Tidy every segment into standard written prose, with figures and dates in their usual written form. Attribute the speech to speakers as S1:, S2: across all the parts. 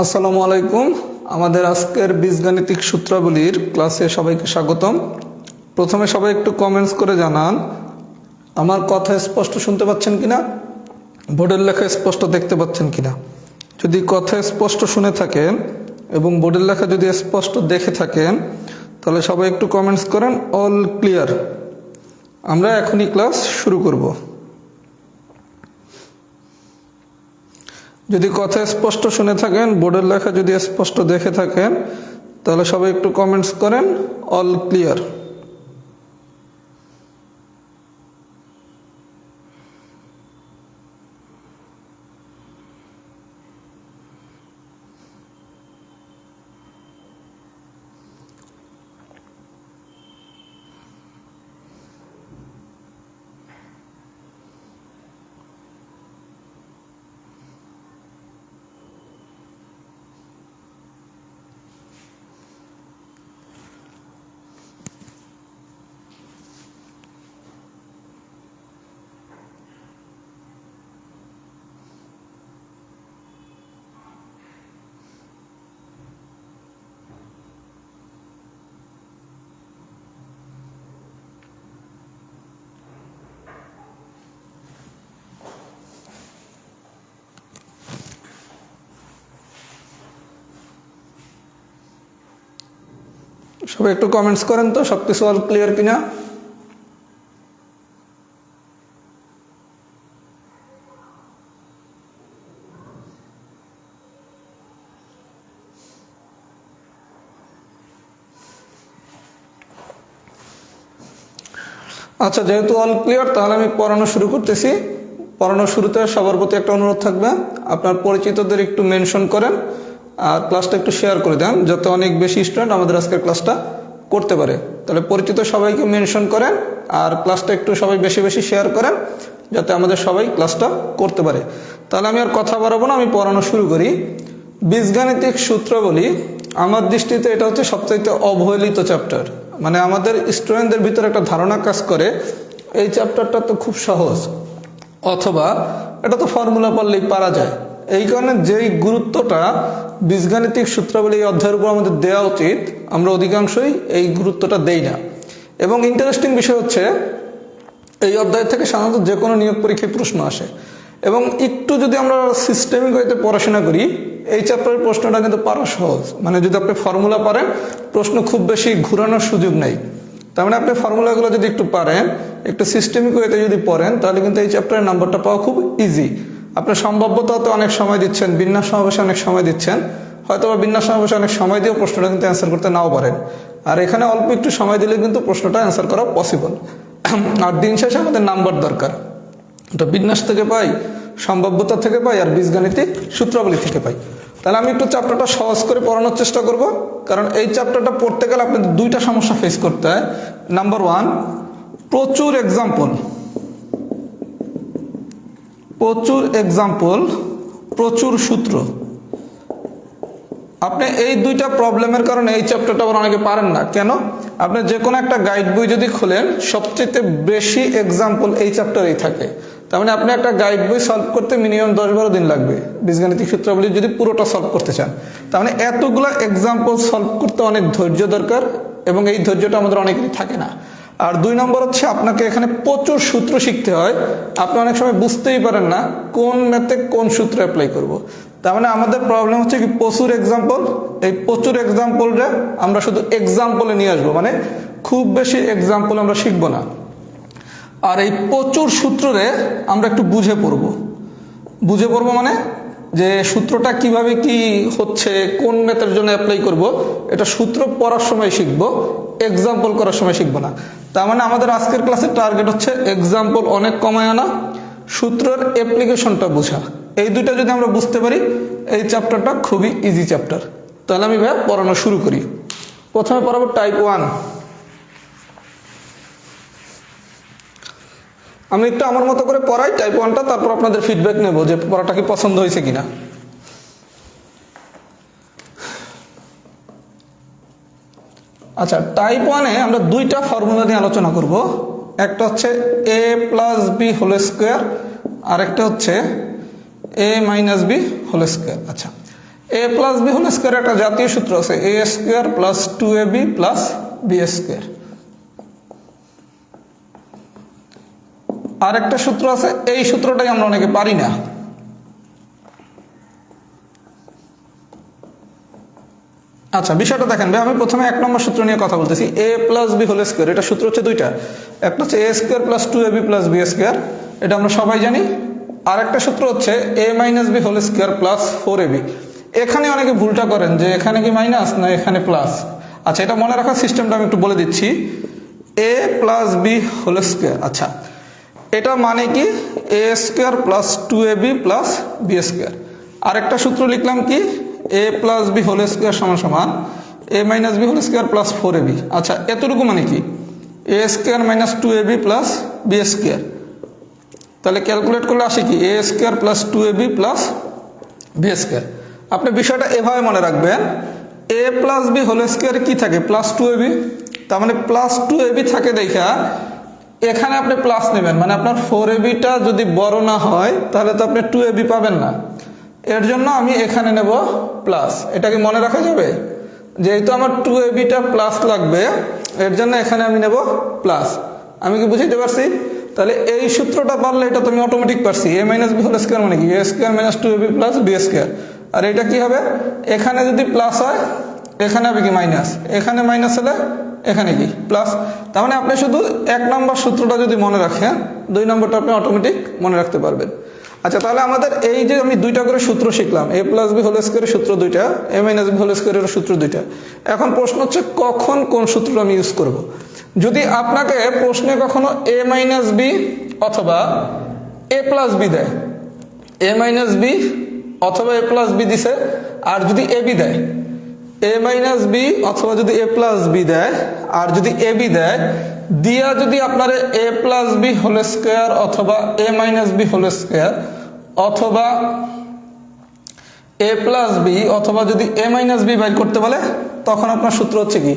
S1: আসসালামু আলাইকুম। আমাদের আজকের বীজগাণিতিক সূত্রাবলীর ক্লাসে সবাইকে স্বাগতম। প্রথমে সবাই একটু কমেন্টস করে জানান আমার কথা স্পষ্ট শুনতে পাচ্ছেন কিনা, বোর্ডের লেখা স্পষ্ট দেখতে পাচ্ছেন কিনা। যদি কথা স্পষ্ট শুনে থাকেন এবং বোর্ডের লেখা যদি স্পষ্ট দেখে থাকেন তাহলে সবাই একটু কমেন্টস করেন অল ক্লিয়ার। আমরা এখনই ক্লাস শুরু করব। যদি কথা স্পষ্ট শুনে থাকেন, বোর্ডের লেখা যদি স্পষ্ট দেখে থাকেন তাহলে সবাই একটু কমেন্টস করেন অল ক্লিয়ার। সবাই একটু কমেন্টস করেন তো সবকিছু অল ক্লিয়ার কিনা। আচ্ছা, যেহেতু অল ক্লিয়ার তাহলে আমি পড়ানো শুরু করতেছি। পড়ানোর শুরুতে সবার প্রতি একটা অনুরোধ থাকবে, আপনার পরিচিতদের একটু মেনশন করেন আর ক্লাসটা একটু শেয়ার করে দেন যাতে অনেক বেশি স্টুডেন্ট আমাদের আজকের ক্লাসটা করতে পারে। তাহলে পরিচিত সবাইকে মেনশন করেন আর ক্লাসটা একটু সবাই বেশি বেশি শেয়ার করেন যাতে আমাদের সবাই ক্লাসটা করতে পারে। তাহলে আমি আর কথা বাড়াবো না, আমি পড়ানো শুরু করি। বীজগাণিতিক সূত্রাবলী আমার দৃষ্টিতে এটা হচ্ছে সবচাইতে অবহেলিত চ্যাপ্টার। মানে আমাদের স্টুডেন্টদের ভিতরে একটা ধারণা কাজ করে এই চ্যাপ্টারটা তো খুব সহজ, অথবা এটা তো ফর্মুলা পড়লেই পারা যায়। এই কারণে যেই গুরুত্বটা বীজগাণিতিক সূত্রাবলী এই অধ্যায়ের উপর আমাদের দেওয়া উচিত, আমরা অধিকাংশই এই গুরুত্বটা দেই না। এবং ইন্টারেস্টিং বিষয় হচ্ছে এই অধ্যায় থেকে সাধারণত যে কোনো নিয়োগ পরীক্ষায় প্রশ্ন আসে। এবং একটু যদি আমরা সিস্টেমিক ওয়েতে পড়াশোনা করি এই চ্যাপ্টারের প্রশ্নটা কিন্তু পারা সহজ। মানে যদি আপনি ফর্মুলা পারেন প্রশ্ন খুব বেশি ঘুরানোর সুযোগ নেই। তার মানে আপনি ফর্মুলাগুলো যদি একটু পারেন, একটু সিস্টেমিক ওয়েতে যদি পড়েন তাহলে কিন্তু এই চ্যাপ্টারের নাম্বারটা পাওয়া খুব ইজি। আপনি সম্ভাব্যতাতে অনেক সময় দিচ্ছেন, বিন্যাস সমাবেশে অনেক সময় দিচ্ছেন, হয়তো বা বিন্যাস সমাবেশে অনেক সময় দিয়েও প্রশ্নটা কিন্তু অ্যান্সার করতে নাও পারেন। আর এখানে অল্প একটু সময় দিলে কিন্তু প্রশ্নটা অ্যান্সার করা পসিবল। আর দিন শেষে আমাদের নাম্বার দরকার, এটা বিন্যাস থেকে পাই, সম্ভাব্যতা থেকে পাই, আর বীজগাণিতিক সূত্রাবলী থেকে পাই। তাহলে আমি একটু চ্যাপ্টারটা সহজ করে পড়ানোর চেষ্টা করব, কারণ এই চ্যাপ্টারটা পড়তে গেলে আপনাদের দুইটা সমস্যা ফেস করতে হয়। নাম্বার ওয়ান, প্রচুর এক্সাম্পল, প্রচুর সূত্র। আপনি এই দুইটা প্রবলেমের কারণে এই চ্যাপ্টারটা আবার অনেকে পারেন না। কেন? আপনি যে কোনো একটা গাইড বই যদি খোলেন সবচেয়ে বেশি এক্সাম্পল এই চ্যাপ্টারেই থাকে। তার মানে আপনি একটা গাইড বই সলভ করতে মিনিমাম 10-12 দিন লাগবে বীজগাণিতিক সূত্রাবলী যদি পুরোটা সলভ করতে চান। তার মানে এতগুলো এক্সাম্পল সলভ করতে অনেক ধৈর্য দরকার, এবং এই ধৈর্যটা আমাদের অনেকেরই থাকে না। আর দুই নম্বর হচ্ছে আপনাকে এখানে প্রচুর সূত্র শিখতে হয়। আপনি অনেক সময় বুঝতেই পারেন না কোন ম্যাথে কোন সূত্র অ্যাপ্লাই করব। তার মানে আমাদের প্রবলেম হচ্ছে কি প্রচুর এক্সাম্পল, এই প্রচুর এক্সাম্পলটা আমরা শুধু এক্সাম্পলে নিয়ে আসবো, মানে খুব বেশি এক্সাম্পল আমরা শিখবো না। আর এই প্রচুর সূত্রে আমরা একটু বুঝে পড়বো মানে যে সূত্রটা কিভাবে কি হচ্ছে, কোন মেথডের জন্য অ্যাপ্লাই করব, এটা সূত্র পড়ার সময় শিখবো, এক্সাম্পল করার সময় শিখবো না। তার মানে আমাদের আজকের ক্লাসের টার্গেট হচ্ছে এক্সাম্পল অনেক কমায় আনা, সূত্রের অ্যাপ্লিকেশনটা বোঝা। এই দুইটা যদি আমরা বুঝতে পারি এই চ্যাপ্টারটা খুবই ইজি চ্যাপ্টার। তাহলে আমি ভাই পড়ানো শুরু করি। প্রথমে পড়াবো টাইপ 1। আমি একটু আমার মতো করে পড়াই টাইপ 1টা, তারপর আপনাদের ফিডব্যাক নেব যে পড়াটা কি পছন্দ হয়েছে কিনা। আচ্ছা, টাইপ 1-এ আমরা দুইটা ফর্মুলা নিয়ে আলোচনা করব। একটা হচ্ছে a + b হোল স্কোয়ার, আর একটা হচ্ছে a - b হোল স্কোয়ার। আচ্ছা, a plus B whole square একটা জাতীয় সূত্র আছে, a square plus 2ab plus B square. আর একটা সূত্র আছে, এই সূত্রটাই আমরা অনেকে পারি না। আচ্ছা, বিষয়টা দেখেন ভাই, আমি প্রথমে 1 নম্বর সূত্র নিয়ে কথা বলতেছি, a plus B whole square. এটা সূত্র হচ্ছে দুইটা, একটা হচ্ছে a square plus 2ab plus B square, এটা আমরা সবাই জানি। আর একটা সূত্র হচ্ছে a minus B whole square plus 4ab। এখানে অনেকে ভুলটা করেন যে এখানে কি মাইনাস না এখানে প্লাস। আচ্ছা, এটা মনে রাখার সিস্টেমটা আমি একটু বলে দিচ্ছি। A plus B whole square, আচ্ছা এটা মানে কি এ square plus 2ab plus B square. আরেকটা সূত্র লিখলাম কি এ প্লাস বি হোল স্কোয়ার সমান সমান a minus B whole square plus 4ab। আচ্ছা, এতটুকু মানে কি এ square minus 2ab plus B square. তাহলে ক্যালকুলেট করলে আসে কি এ square plus 2ab plus B square. আপনি বিষয়টা এভাবে মনে রাখবেন, a plus B whole square কি থাকে প্লাস 2ab, তার মানে প্লাস 2ab থাকে দেখা এখানে আপনি প্লাস নেবেন, মানে আপনার 4abটা যদি বড় না হয় তাহলে তো আপনি 2ab পাবেন না। এর জন্য আমি এখানে নেব প্লাস। এটা কি মনে রাখা যাবে? যেহেতু আমার 2abটা প্লাস লাগবে এর জন্য এখানে আমি নেব প্লাস। আমি কি বুঝাইতে পারছি? তাহলে এই সূত্রটা পারলে এটা তুমি অটোমেটিক পারছি, a minus B whole square মানে কি এ square minus 2ab plus B square. আর এটা কি হবে, এখানে যদি প্লাস হয় এখানে হবে কি মাইনাস, এখানে মাইনাস হলে এখানে কি প্লাস। তার মানে আপনি শুধু 1 নম্বর সূত্রটা যদি মনে রাখেন 2 নম্বরটা আপনি অটোমেটিক মনে রাখতে পারবেন। আচ্ছা, তাহলে আমাদের এই যে আমি 2টা করে সূত্র শিখলাম, এ প্লাস বি হোল স্কোয়ারের সূত্র 2টা, এ মাইনাস বি হোল স্কোয়ারের সূত্র 2টা। এখন প্রশ্ন হচ্ছে কখন কোন সূত্রটা আমি ইউজ করব। যদি আপনাকে প্রশ্নে কখনো এ মাইনাস বি অথবা এ প্লাস বি দেয়, এ মাইনাস বি অথবা এ প্লাস বি দিছে, আর যদি এ বি দেয় এ মাইনাস বি অথবা যদি এ প্লাস বি দেয়, আর যদি এ বি দেয় দিয়া যদি আপনার এ প্লাস বি হোল স্কোয়ার অথবা এ মাইনাস বি হোল স্কোয়ার অথবা এ প্লাস বি অথবা যদি এ মাইনাস বি বাইর করতে বলে, তখন আপনার সূত্র হচ্ছে কি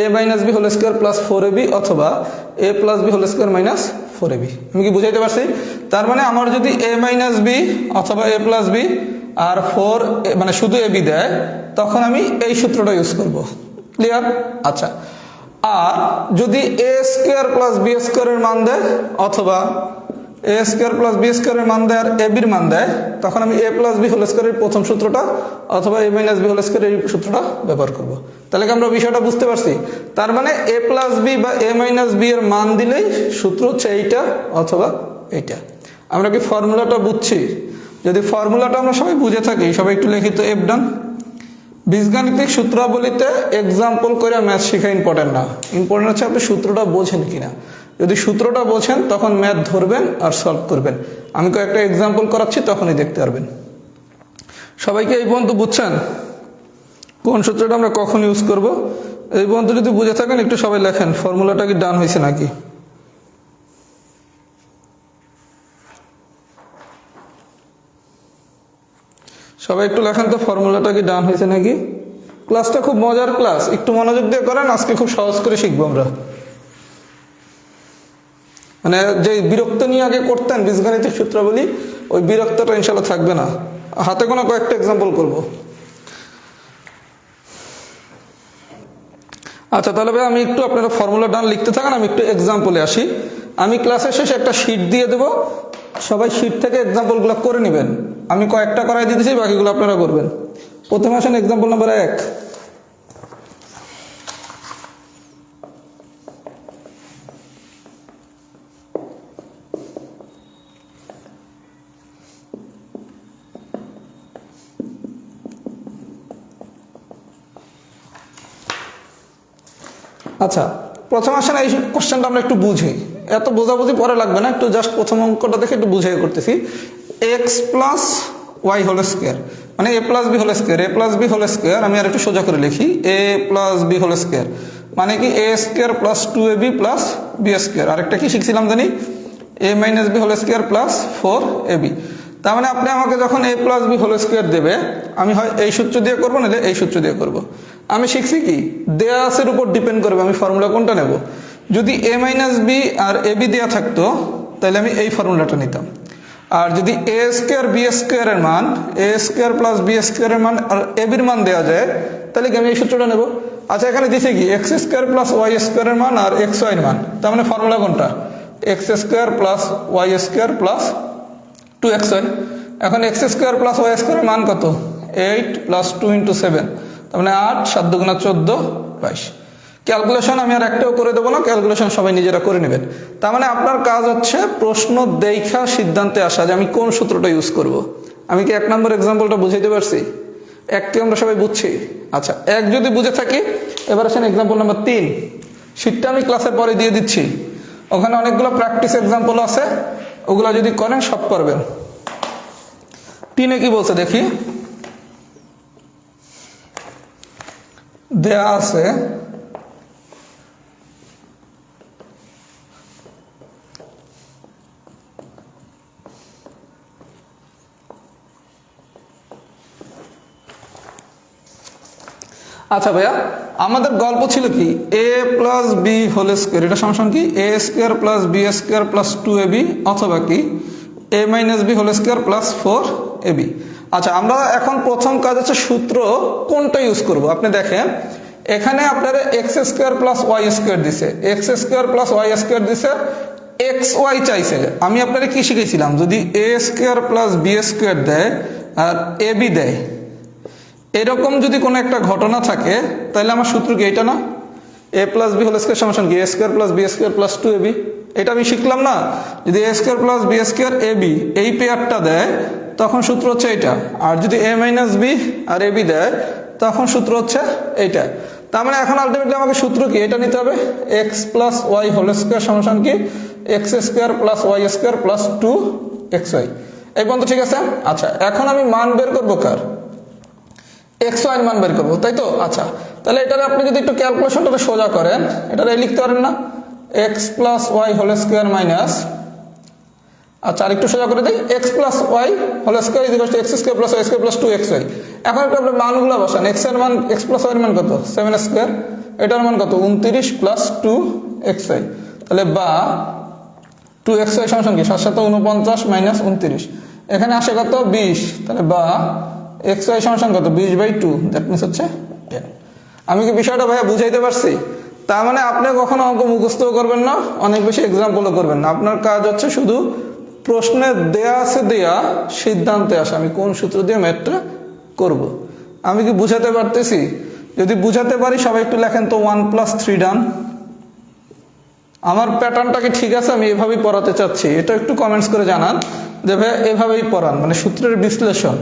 S1: এ minus B whole square plus 4ab অথবা a plus B whole square minus 4ab। আমি কি বুঝাইতে পারছি? তার মানে আমার যদি এ মাইনাস বি অথবা এ প্লাস বি আর 4 মানে শুধু এ বি দেয়, তখন আমি এই সূত্রটা ইউজ করব। ক্লিয়ার? আচ্ছা, আর যদি এ স্কোয়ার প্লাস বি স্কোয়ারের মান দেয় অথবা এ স্কোয়ার প্লাস বি স্কোয়ারের মান দেয় আর এ বির মান দেয়, তখন আমি এ প্লাস বি হোল স্কোয়ারের প্রথম সূত্রটা অথবা এ মাইনাস বি হোল স্কোয়ারের এই সূত্রটা ব্যবহার করব। তাহলে কি আমরা বিষয়টা বুঝতে পারছি? তার মানে এ প্লাস বি বা এ মাইনাস বি এর মান দিলেই সূত্র হচ্ছে এইটা অথবা এইটা। আমরা কি ফর্মুলাটা বুঝছি? যদি ফর্মুলাটা আমরা সবাই বুঝে থাকি, সবাই একটু লিখি তো এফ ডান। বীজগাণিতিক সূত্রাবলীতে এক্সাম্পল করে ম্যাথ শেখা ইম্পর্টেন্ট না, ইম্পর্টেন্ট হচ্ছে আপনি সূত্রটা বোঝেন কিনা। যদি সূত্রটা বোঝেন তখন ম্যাথ ধরবেন আর সলভ করবেন। আমি কয়েকটা এক্সাম্পল করাচ্ছি, তখনই দেখতে পারবেন। সবাইকে এই পর্যন্ত বুঝছেন কোন সূত্রটা আমরা কখন ইউজ করব? এই পর্যন্ত যদি বুঝে থাকেন একটু সবাই লেখেন ফর্মুলাটা কি ডান হয়েছে নাকি। সবাই একটু লেখেন তো ফর্মুলাটা কি ডান হয়েছে নাকি। ক্লাসটা খুব মজার ক্লাস, একটু মনোযোগ দিয়ে করেন, আজকে খুব সহজ করে শিখবো আমরা। মানে যে বিরক্ত নিয়ে আগে করতেন বীজগাণিতিক সূত্রাবলী, ওই বিরক্তটা ইনশাল্লাহ থাকবে না। হাতে কোনো কয়েকটা এক্সাম্পল করব। আচ্ছা, তাহলে ভাই আমি একটু আপনারা ফর্মুলা ডান লিখতে থাকেন, আমি একটু এক্সাম্পলে আসি। আমি ক্লাসের শেষে একটা শিট দিয়ে দেবো, সবাই শিট থেকে এক্সাম্পলগুলো করে নেবেন। আমি কয়েকটা করাই দিতেছি, বাকিগুলো আপনারা করবেন। প্রথমে আসেন এক্সাম্পল নাম্বার 1। আচ্ছা, প্রথম আসেন এই কোশ্চেনটা আমরা একটু বুঝি, এত বোঝাবুঝি পরে লাগবে না, একটু জাস্ট প্রথম অঙ্কটা দেখে একটু বুঝাই করতেছি। X plus y whole square মানে a plus B whole square, a plus B whole square আমি আর একটু সোজা করে লিখি, a plus B whole square মানে কি এ square plus 2ab plus B square. আরেকটা কি শিখছিলাম জানি, a minus B whole square plus 4ab। তার মানে আপনি আমাকে যখন a plus B whole square দেবে, আমি হয় এই সূত্র দিয়ে করবো, নাহলে এই সূত্র দিয়ে করবো। আমি শিখছি কি দেয়া আসের উপর ডিপেন্ড করবে আমি ফর্মুলা কোনটা নেব। যদি এ মাইনাস বি আর এ বি দেওয়া থাকতো তাহলে আমি এই ফর্মুলাটা নিতাম, আর যদি এ স্কোয়ার বি স্কোয়ারের মান এ স্কোয়ার প্লাস বি স্কোয়ারের মান আর এ বির মান দেওয়া যায়, তাহলে কি আমি এই সূত্রটা নেব? আচ্ছা, এখানে দিছে কি এক্স স্কোয়ার প্লাস ওয়াই স্কোয়ারের মান আর এক্স ওয়াই এর মান, তার মানে ফর্মুলা কোনটা? X square plus y square plus 2xy। এখন এক্স স্কোয়ার প্লাস ওয়াই স্কোয়ারের মান কত? 8 প্লাস 2 ইন্টু 7, তার মানে 8, 7 দুগুণা 14, 22। ক্যালকুলেশন আমি আর একটাও করে দেবো না, ক্যালকুলেশন সবাই নিজেরা করে নেবেন। তার মানে আপনার কাজ হচ্ছে প্রশ্ন দেখা সিদ্ধান্তে আসা যে আমি কোন সূত্রটা ইউজ করব। আমি কি 1 নম্বর এক্সাম্পলটা বুঝাইতে পারছি? 1কে আমরা সবাই বুঝছি। আচ্ছা, 1 যদি বুঝে থাকি, এবার আসেন এক্সাম্পল নাম্বার 3। শীটটা আমি ক্লাসের পরে দিয়ে দিচ্ছি, ওখানে অনেকগুলো প্র্যাকটিস এক্সাম্পল আছে, ওগুলো যদি করেন সব পারবেন। 3-এ কি বলছে দেখি, দেয়া আছে আচ্ছা ভাইয়া, আমাদের গল্প ছিল কি এ প্লাস বি হোল স্কোয়ার, এটা সমান কি এ square plus B square plus 2ab অথবা কি এ minus B whole square plus 4ab। আচ্ছা, আমরা এখন প্রথম কাজ হচ্ছে সূত্র কোনটা ইউজ করব। আপনি দেখেন এখানে আপনারা x square plus y square দিছে, x square plus y square দিছে, এক্স ওয়াই চাইছে। আমি আপনারা কি শিখেছিলাম, যদি a square plus B square দেয় আর এ বি দেয়, এরকম যদি কোনো একটা ঘটনা থাকে, তাহলে আমার সূত্র কি এটা না? A plus B whole square সমান কি এ square plus B square plus 2ab। এটা আমি শিখলাম না? যদি a square plus B square a b এই পেয়ারটা দেয়, তখন সূত্র হচ্ছে এটা। আর যদি এ মাইনাস বি আর এ বি দেয়, তখন সূত্র হচ্ছে এইটা। তার মানে এখন আলটিমেটলি আমাকে সূত্র কি এটা নিতে হবে, x plus y whole square সমান কি x square plus y square plus 2xy। এই পর্যন্ত ঠিক আছে? আচ্ছা, এখন আমি মান বের করবো কার? এক্স ওয়াই মান বের করবো, তাই তো? আচ্ছা, তাহলে এটারে আপনি যদি একটু ক্যালকুলেশনটা সোজা করেন, এটারে লিখতে পারেন না x plus y whole square minus, আচ্ছা আর একটু সোজা করে দিই, x plus y whole square equal to x square plus y square plus 2xy। এখন একটু আপনি মানগুলো বসান, এক্স এর মান এক্স প্লাস ওয়াই এর মান কত? 7 স্কোয়ার, এটার মান কত? 29 প্লাস 2xy, তাহলে বা 2xy সমান কি 7 7 49 মাইনাস 29, এখানে আসে কত? 20, তাহলে বা xy সমান কত? 20/2, দ্যাট মিন্স হচ্ছে 10। আমি কি বিষয়টা ভাইয়া বুঝাইতে পারছি? তার মানে আপনি কখনো অঙ্ক মুখস্থ করবেন না, অনেক বেশি এক্সাম্পলও করবেন না। আপনার কাজ হচ্ছে শুধু প্রশ্নে দেয়া আছে দেয়া সিদ্ধান্তে আসা, আমি কোন সূত্র দিয়ে ম্যাথটা করব। আমি কি বুঝাতে পারতেছি? যদি বুঝাতে পারি সবাই একটু লেখেন তো 1 + 3 ডান। আমার প্যাটার্নটা কি ঠিক আছে? আমি এভাবেই পড়াতে চাচ্ছি, এটা একটু কমেন্টস করে জানান যে ভাই এভাবেই পড়ান, মানে সূত্রের বিশ্লেষণ।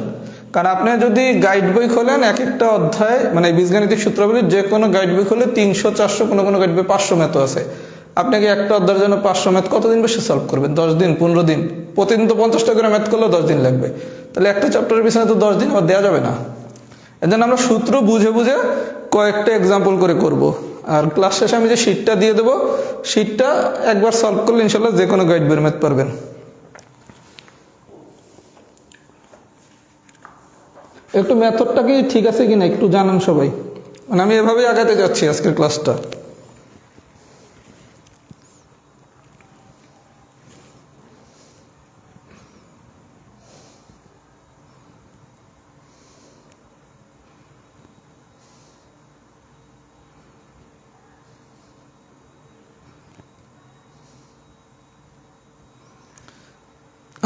S1: কারণ আপনি যদি গাইড বই খোলেন, এক একটা অধ্যায় মানে বীজগাণিতিক সূত্রাবলী যে কোনো গাইড বই খোলে 300 400, কোনো কোনো গাইড বই 500 ম্যাথও আছে। আপনাকে একটা অধ্যায়ের জন্য 500 ম্যাথ কতদিন বসে সলভ করবেন? 10 দিন, 15 দিন। প্রতিদিন তো 50টা করে ম্যাথ করলেও 10 দিন লাগবে, তাহলে একটা চ্যাপ্টারের পিছনে তো 10 দিন আবার দেওয়া যাবে না। এর জন্য আমরা সূত্র বুঝে বুঝে কয়েকটা এক্সাম্পল করে করব। আর ক্লাস শেষে আমি যে শিটটা দিয়ে দেবো, শিটটা একবার সলভ করলে ইনশাল্লাহ যে কোনো গাইড বইয়ের ম্যাথ পারবেন। একটু মেথডটা কি ঠিক আছে কিনা একটু জানান সবাই, মানে আমি এভাবেই আগাতে যাচ্ছি আজকের ক্লাসটা।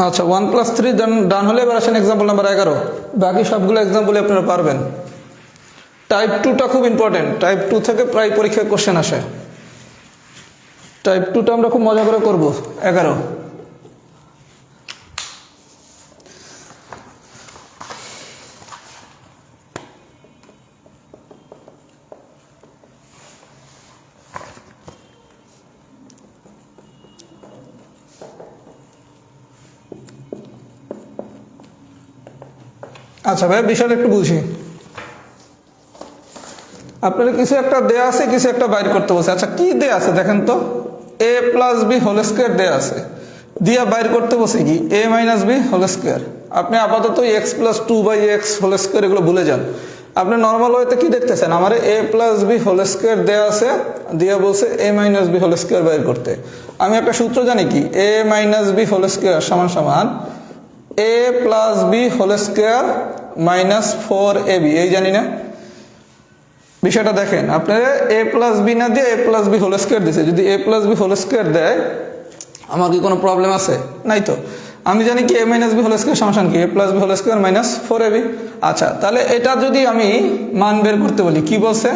S1: আচ্ছা, 1 + 3 ডান হলে এবার আসেন এক্সাম্পল নাম্বার 11। বাকি সবগুলো এক্সাম্পল আপনারা পারবেন। টাইপ 2টা খুব ইম্পর্টেন্ট, টাইপ 2 থেকে প্রায় পরীক্ষায় কোশ্চেন আসে। টাইপ 2টা আমরা খুব মজা করে করব। 11 আচ্ছা ভাই, বিষয়টা একটু বুঝি। আপনার কিছু একটা দেয়া আছে, কিছু একটা বাইর করতে বলছে। আচ্ছা, কি দেয়া আছে দেখেন তো? a + b হোল স্কোয়ার দেয়া আছে, দিয়া বাইর করতে বলছে কি a - b হোল স্কোয়ার। আপনি আপাতত x + 2/x হোল স্কোয়ার এগুলো ভুলে যান। আপনি নর্মাল ওয়েতে কি দেখতেছেন? আমার a + b হোল স্কোয়ার দেয়া আছে, দিয়া বলছে a - b হোল স্কোয়ার বাইর করতে। আমি একটা সূত্র জানি কি a - b হোল স্কোয়ার সমান সমান a plus B whole square minus 4ab, এই জানি না বিষয়টা দেখেন। আপনারা এ প্লাস বি না দিয়ে এ প্লাস বি হোল স্কোয়ার দিছে, যদি A plus B whole square দেয় আমার কি কোনো প্রবলেম আছে? নাই তো। আমি জানি কি এ মাইনাস বি হোল স্কোয়ার সমান কি এ plus B whole square minus 4ab। আচ্ছা, তাহলে এটা যদি আমি মান বের করতে বলি, কি বলছে?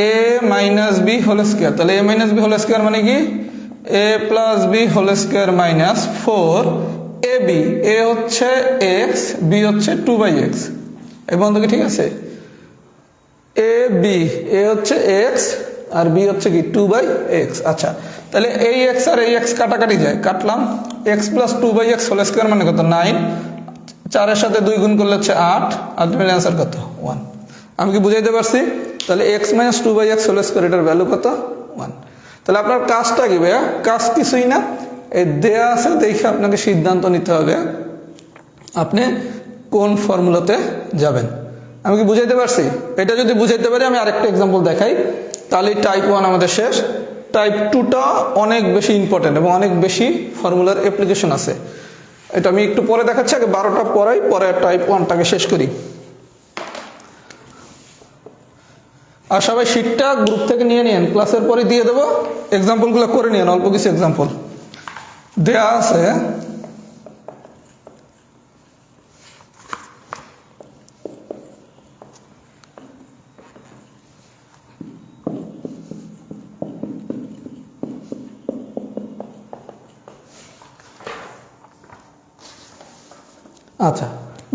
S1: A minus B whole square, তাহলে a minus B whole square মানে কি এ plus B whole square minus 4ab। A হচ্ছে এক্স, বি হচ্ছে 2/x, এই বন্ধু কি ঠিক আছে? এ বি, এ হচ্ছে এক্স আর বি হচ্ছে কি 2/x। আচ্ছা, তাহলে এই এক্স আর এই এক্স কাটাকাটি যায়, কাটলাম। X plus 2/x whole square মানে কত? 9। 4-এর সাথে 2 গুণ করলে হচ্ছে 8। আলটিমেট অ্যান্সার কত? 1। আমি কি বুঝাইতে পারছি? তাহলে x minus 2/x whole square, এটার ভ্যালু কত? 1। তাহলে আপনার কাজটা কি ভাইয়া? কাজ কিছুই না, এই দেয়া আছে দেখে আপনাকে সিদ্ধান্ত নিতে হবে আপনি কোন ফর্মুলাতে যাবেন। আমি কি বুঝাইতে পারছি? এটা যদি বুঝাইতে পারি আমি আরেকটা এক্সাম্পল দেখাই, তাহলে টাইপ 1 আমাদের শেষ। টাইপ 2টা অনেক বেশি ইম্পর্টেন্ট এবং অনেক বেশি ফর্মুলার অ্যাপ্লিকেশন আছে। এটা আমি একটু পরে দেখাচ্ছি, আগে 12টা পড়াই, পরে টাইপ 1টাকে শেষ করি। আর সবাই শিটটা গ্রুপ থেকে নিয়ে নিন, ক্লাসের পরে দিয়ে দেবো, এক্সাম্পলগুলো করে নিন, অল্প কিছু এক্সাম্পল দেয়া আছে। আচ্ছা,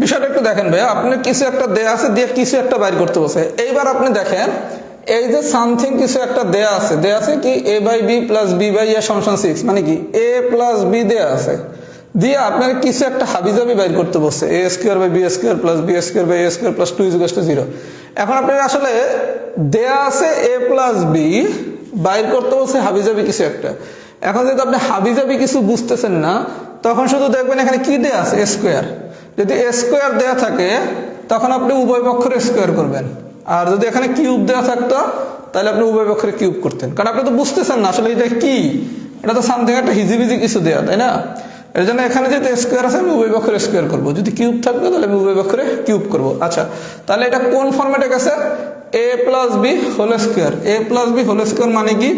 S1: বিষয়টা একটু দেখেন ভাই, আপনি কিছু একটা দেয়া আছে, দিয়ে কিছু একটা বাইর করতে বসে। এইবার আপনি দেখেন এই যে সামথিং কিছু একটা দেয়া আছে কি a by b plus b by a সমান 6, মানে কি a প্লাস বি দেয়া আছে, দিয়ে আপনার কিছু একটা হাবিজাবি বাইর করতে বসছে, a square by b square plus B square by a square plus 2 = 0। এখন আপনার আসলে দেয়া আছে a প্লাস বি, বাইর করতে বসছে হাবিজাবি কিছু একটা। এখন যেহেতু আপনি হাবিজাবি কিছু বুঝতেছেন না, তখন শুধু দেখবেন এখানে কি দেয়া আছে, a স্কোয়ার। যদি a স্কোয়ার দেয়া থাকে তখন আপনি উভয় পক্ষের স্কোয়ার করবেন, আর যদি এখানে কিউব দেওয়া থাকতো তাহলে আপনি উভয় পক্ষের কিউব করতেন, কারণ আপনি তো বুঝতেছেন না আসলে এটা কি, এটা তো সামথিং একটা হিজিবিজি কিছু দেয়া, তাই না? এর জন্য এখানে যেহেতু স্কোয়ার আছে আমি উভয় পক্ষের স্কোয়ার করবো, যদি কিউব থাকবে তাহলে আমি উভয় পক্ষের কিউব করবো। আচ্ছা, তাহলে এটা কোন ফর্মেটে গেছে? a plus B whole square. a plus B whole square মানে কি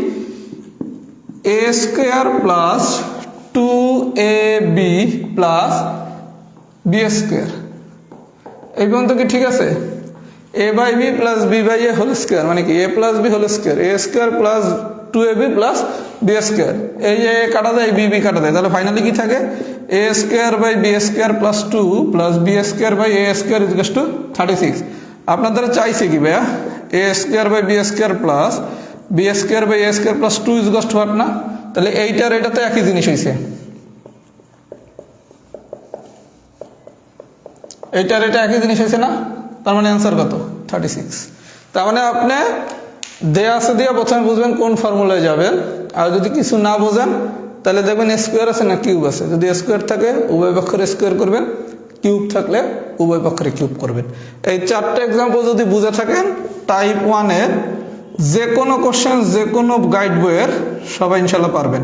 S1: a square plus 2ab plus B square. এই পর্যন্ত কি ঠিক আছে? a by b plus b by a whole square মানে কি a plus B whole square, a square plus 2ab plus B square. এই যে কাটা দেয়, বি কাটা দেয়, তাহলে ফাইনালি কি থাকে? a square by b square plus 2 plus B square by a square = 36। আপনার দ্বারা চাইছে কি ভাইয়া? a square by b square plus B square by a square plus 2 = what না? তাহলে এইটার এটাতে একই জিনিস হয়েছে, এইটার এটা একই জিনিস হয়েছে না? তার মানে অ্যান্সার কত? 36। তার মানে আপনি দেয়া আছে দিয়ে প্রথমে বুঝবেন কোন ফর্মুলায় যাবেন, আর যদি কিছু না বোঝেন তাহলে দেখবেন স্কোয়ার আছে না কিউব আছে, যদি স্কোয়ার থাকে উভয় পক্ষের স্কোয়ার করবেন, কিউব থাকলে উভয় পক্ষের কিউব করবেন। এই 4টে এক্সাম্পল যদি বুঝে থাকেন, টাইপ 1-এর যে কোনো কোশ্চেন যে কোনো গাইড বইয়ের সবাই ইনশাল্লাহ পারবেন।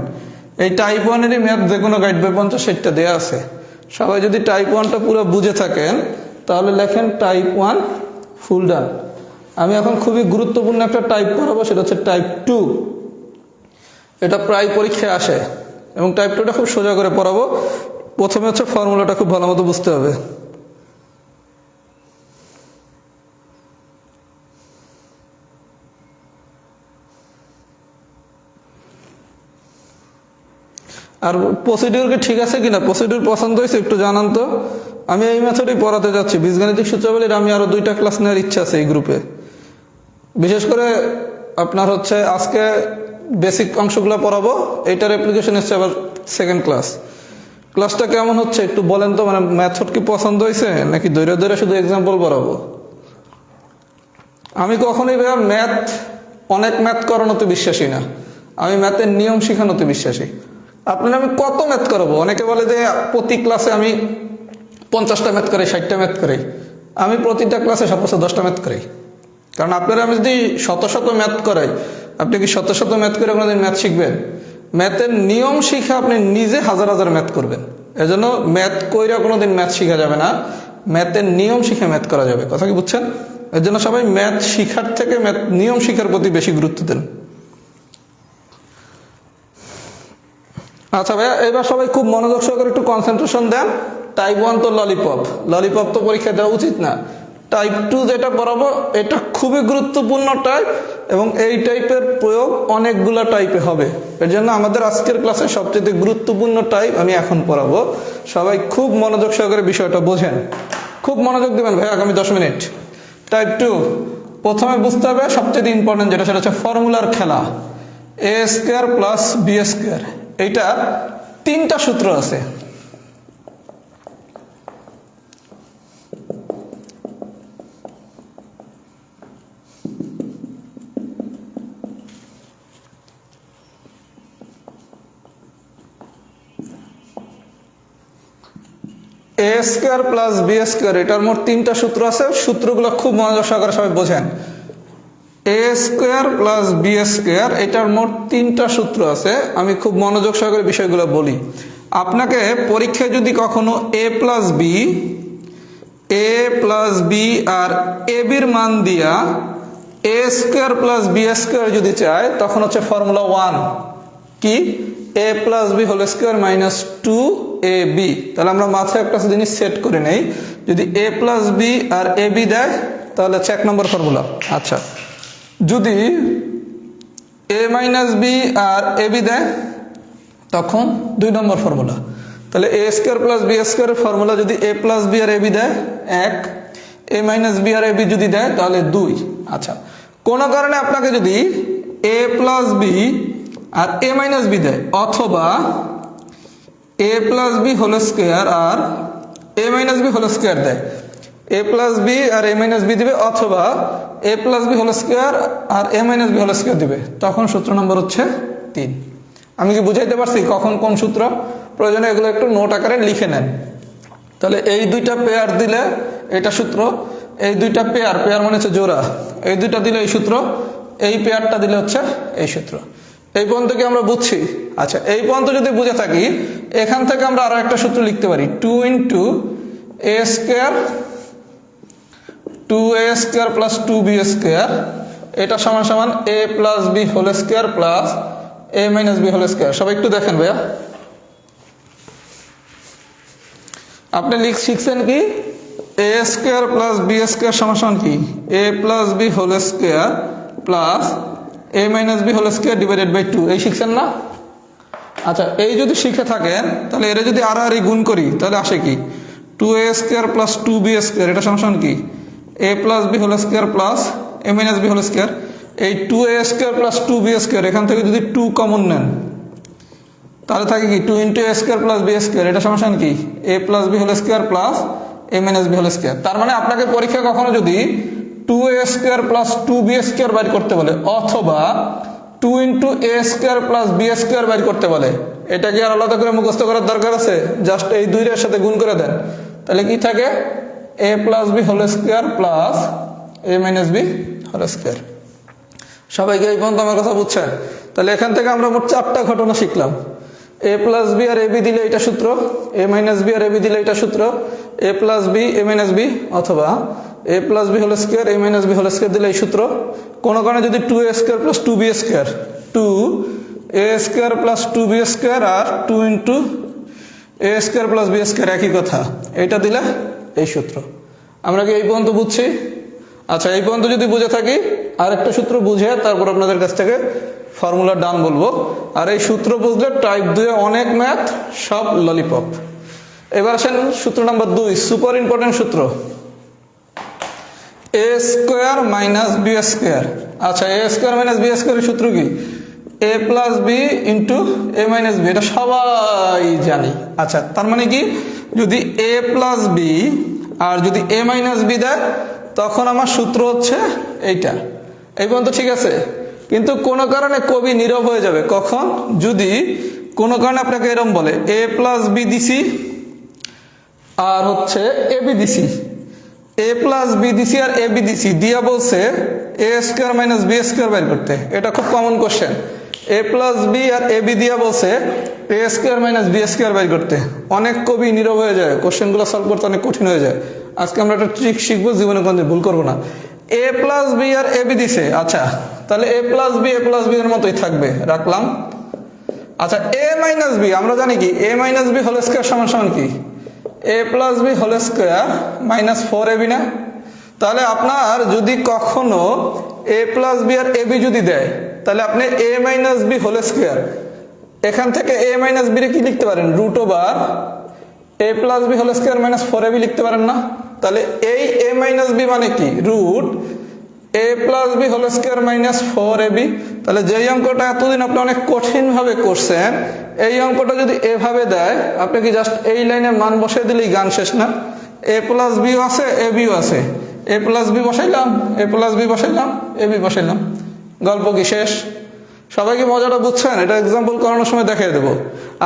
S1: এই টাইপ 1-এরই ম্যাথ যে কোনো গাইড বই 50-60টা দেওয়া আছে। সবাই যদি টাইপ 1টা পুরো বুঝে থাকেন তাহলে লেখেন টাইপ 1 ফুল ডান। আমি এখন খুবই গুরুত্বপূর্ণ একটা টাইপ পড়াবো, সেটা হচ্ছে টাইপ 2। এটা প্রায় পরীক্ষায় আসে এবং টাইপ 2টা খুব সোজা করে পড়াবো। প্রথমে হচ্ছে ফর্মুলাটা খুব ভালো মতো বুঝতে হবে। আর প্রসিডিউর কি ঠিক আছে কিনা, প্রসিডিউর পছন্দ হয়েছে একটু জানান তো। আমি এই মেথডেই পড়াতে যাচ্ছি, বীজগাণিতিক সূত্রাবলীর আমি আরো 2টা ক্লাস নেওয়ার ইচ্ছা আছে এই গ্রুপে। বিশেষ করে আপনার হচ্ছে আজকে বেসিক অংশগুলো পড়াবো, এইটার অ্যাপ্লিকেশন এসছে আবার সেকেন্ড ক্লাস। ক্লাসটা কেমন হচ্ছে একটু বলেন তো, মানে মেথড কি পছন্দ হয়েছে নাকি ধৈর্য ধরে শুধু এক্সাম্পল পড়াবো? আমি কখনোই অনেক ম্যাথ করানোতে বিশ্বাসী না, আমি ম্যাথের নিয়ম শিখানোতে বিশ্বাসী। আপনার আমি কত ম্যাথ করাবো? অনেকে বলে যে প্রতি ক্লাসে আমি 50টা ম্যাথ করাই, 60টা ম্যাথ করাই। আমি প্রতিটা ক্লাসে সর্বোচ্চ 10টা ম্যাথ করাই, কারণ আপনারা আমি যদি শত শত ম্যাথ করাই, আপনি কি শত শত ম্যাথ করে কোনোদিন ম্যাথ শিখবেন? ম্যাথের নিয়ম শিখে আপনি নিজে হাজার হাজার ম্যাথ করবেন। এজন্য ম্যাথ কইরা কোনোদিন ম্যাথ শেখা যাবে না, ম্যাথের নিয়ম শিখে ম্যাথ করা যাবে। কথা কি বুঝছেন? এর জন্য সবাই ম্যাথ শিখার থেকে ম্যাথ নিয়ম শিখার প্রতি বেশি গুরুত্ব দেন। আচ্ছা ভাইয়া, এবার সবাই খুব মনোযোগ সহকারে একটু কনসেন্ট্রেশন দেন। টাইপ 1 তো ললিপপ, ললিপপ তো পরীক্ষা দেওয়া উচিত না। টাইপ 2 যেটা পড়াবো এটা খুবই গুরুত্বপূর্ণ টাইপ, এবং এই টাইপের প্রয়োগ অনেকগুলো টাইপে হবে। এর জন্য আমাদের আজকের ক্লাসে সবচেয়ে গুরুত্বপূর্ণ টাইপ আমি এখন পড়াবো। সবাই খুব মনোযোগ সহকারে বিষয়টা বোঝেন, খুব মনোযোগ দিবেন ভাই আগামী 10 মিনিট। টাইপ 2 প্রথমে বুঝতে হবে সবচেয়ে ইম্পর্টেন্ট যেটা, সেটা হচ্ছে ফর্মুলার খেলা। এ স্কোয়ার প্লাস বি স্কোয়ার, এইটা 3টা সূত্র আছে। A square plus B square, এটার মোট 3টা সূত্র আছে। সূত্রগুলো খুব মনোযোগ সহকারে সবাই বোঝেন। এ স্কোয়ার প্লাস বি স্কোয়ার, এটার মোট 3টা সূত্র আছে। আমি খুব মনোযোগ সহকারে বিষয়গুলো বলি। আপনাকে পরীক্ষায় যদি কখনো এ প্লাস বি আর এ বির মান দিয়া a square plus B square যদি চায়, তখন হচ্ছে ফর্মুলা 1 কি, এ plus B whole square minus 2ab। তাহলে আমরা মাথায় একটা জিনিস সেট করে নেই, যদি এ প্লাস বি আর এ বি দেয় তাহলে হচ্ছে 1 নম্বর ফর্মুলা। আচ্ছা, যদি এ মাইনাস বি আর এ বি দেয় তখন 2 নম্বর ফর্মুলা। তাহলে এ স্কোয়ার প্লাস বি স্কোয়ারের ফর্মুলা যদি এ প্লাস বি আর এ বি দেয় 1, এ মাইনাস বি আর এ বি যদি দেয় তাহলে 2। আচ্ছা, কোনো কারণে আপনাকে যদি এ প্লাস বি আর এ মাইনাস বি দেয়, অথবা a plus B whole square R A minus B whole square দেয়, এ প্লাস বি আর এ মাইনাস বি দিবে, অথবা a plus B whole square R A minus B whole square দিবে, তখন সূত্র নম্বর হচ্ছে 3। আমি কি বুঝাইতে পারছি কখন কোন সূত্র? প্রয়োজনে এগুলো একটু নোট আকারে লিখে নেন। তাহলে এই 2টা পেয়ার দিলে এটা সূত্র, এই 2টা পেয়ার মানে হচ্ছে জোড়া, এই 2টা দিলে এই সূত্র, এই পেয়ারটা দিলে হচ্ছে এই সূত্র। এই পর্যন্ত কি আমরা বুঝছি? আচ্ছা, এই পর্যন্ত যদি বুঝে থাকি, এখান থেকে আমরা আরো একটা সূত্র লিখতে পারি, 2 into a square 2a square plus 2b square, এটা সমান সমান a plus B whole square plus a minus B whole square. সবাই একটু দেখেন ভাইয়া, আপনি শিখছেন কি, এ স্কোয়ার প্লাস বি স্কোয়ার সমান সমান কি, এ plus B whole square plus a minus B whole square divided by 2, এই শিখছেন না? আচ্ছা, এই যদি শিখে থাকেন তাহলে এরা যদি আড়াআড়ি গুণ করি তাহলে আসে কি, 2a square plus 2b square, এটা সমান সমান কি, এ plus B whole square plus a minus B whole square. এই 2a square plus 2b square, এখান থেকে যদি 2 কমন নেন তাহলে থাকে কি, 2 into a square plus B square, এটা সমান সমান কি, এ plus B whole square plus a minus B whole square. তার মানে আপনাকে পরীক্ষা কখনো যদি 2a square plus 2b square বাইর করতে বলে, অথবা 2 into a square plus B square বাইর করতে বলে, এটা কি আর আলাদা করে মুখস্থ করার দরকার আছে? জাস্ট এই 2টার সাথে গুণ করে দেন, তাহলে কি থাকে, a plus B whole square plus a minus B whole square. সবাইকে এই পর্যন্ত আমার কথা বুঝছেন? তাহলে এখান থেকে আমরা মোট 4টা ঘটনা শিখলাম। এ প্লাস বি আর এ বি দিলে এটা সূত্র, এ মাইনাস বি আর এ বি দিলে এটা সূত্র, a plus b a minus b, অথবা a plus B whole square a minus B whole square দিলে এই সূত্র। কোনো কারণে যদি 2a square plus 2b square, 2a square plus 2b square আর 2 into a square plus B square একই কথা, এটা দিলে এই সূত্র। আমরা কি এই পর্যন্ত বুঝছি? আচ্ছা, এই পর্যন্ত যদি বুঝে থাকি, আর একটা সূত্র বুঝে তারপর আপনাদের কাছ থেকে ফর্মুলা ডান বলবো। আর এই সূত্র বুঝলে টাইপ 2 অনেক ম্যাথ সব ললিপপ। এবার আসেন সূত্র নাম্বার 2, সুপার ইম্পর্টেন্ট সূত্র, এ স্কোয়ার মাইনাস বি স্কোয়ার। আচ্ছা, এ স্কোয়ার মাইনাস বি স্কোয়ারের সূত্র কি, এ plus B into A minus B, এটা সবাই জানি। আচ্ছা, তার মানে কি, যদি এ প্লাস বি আর যদি এ মাইনাস বি দেয় তখন আমার সূত্র হচ্ছে এইটা। এই পর্যন্ত ঠিক আছে? কিন্তু কোনো কারণে কবি নীরব হয়ে যাবে কখন, যদি কোনো কারণে আপনাকে এরকম বলে এ প্লাস বি দিছি আর হচ্ছে এ বি দিছি, এ প্লাস বি দিছি আর এ বি দিছি দিয়া বলছে এ স্কোয়ার মাইনাস বি স্কোয়ার বের করতে। এটা খুব common question. A plus B আর এ বি দিয়া বলছে এ square minus B square by করতে। অনেক কবি নীরব হয়ে যায়, কোশ্চেনগুলো সলভ করতে অনেক কঠিন হয়ে যায়। আজকে আমরা একটা ট্রিক শিখবো, জীবনে কোনদিন ভুল করবো না। এ প্লাস বি আর এ বি দিছে, আচ্ছা তাহলে এ প্লাস বি এর মতোই থাকবে, রাখলাম। আচ্ছা এ মাইনাস বি আমরা জানি কি, এ মাইনাস বি হোল স্কোয়ার সমান সমান কি, এ plus B whole square minus 4ab না? তাহলে আপনার যদি কখনো এ প্লাস বি আর এ বি যদি দেয়, তাহলে আপনি A minus B whole square, এখান থেকে এ মাইনাস বি রে কি লিখতে পারেন, root over A plus B whole square minus 4ab লিখতে পারেন না? তাহলে এই এ মাইনাস বি মানে কি, root A plus B whole square minus 4ab। তাহলে যেই অঙ্কটা এতদিন আপনি অনেক কঠিন ভাবে করছেন, এই অঙ্কটা যদি এভাবে দেয়, আপনি কি জাস্ট এই লাইনে মান বসিয়ে দিলেই গান শেষ না? এ প্লাস বিও আছে, এ বিও আছে, এ plus B বসাইলাম, A plus B বসাইলাম, A B বসাইলাম, গল্প কি শেষ? সবাই কি মজাটা বুঝছেন? এটা এক্সাম্পল করানোর সময় দেখিয়ে দেবো।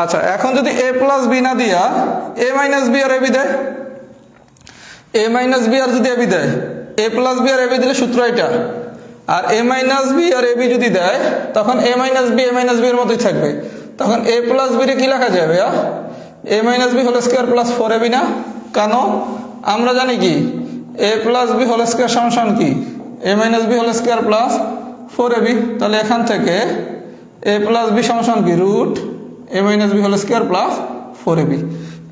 S1: আচ্ছা এখন যদি এ প্লাস বি না দিয়া এ মাইনাস বি আর এ বি দেয়, এ মাইনাস বি আর যদি এ বি দেয়, এ প্লাস বি আর এ বি দিলে সূত্র এটা, আর এ মাইনাস বি আর এ বি যদি দেয়, তখন এ মাইনাস বি এর মতোই থাকবে। তখন এ প্লাস বি রে কি লেখা যাবে, A minus B whole square plus 4ab না? কেন? আমরা জানি কি এ প্লাস বি হোল স্কোয়ার সমান সমান কি, এ minus B whole square plus 4ab। তাহলে এখান থেকে এ প্লাস বি সমান সমান কি, root A minus B whole square plus 4ab।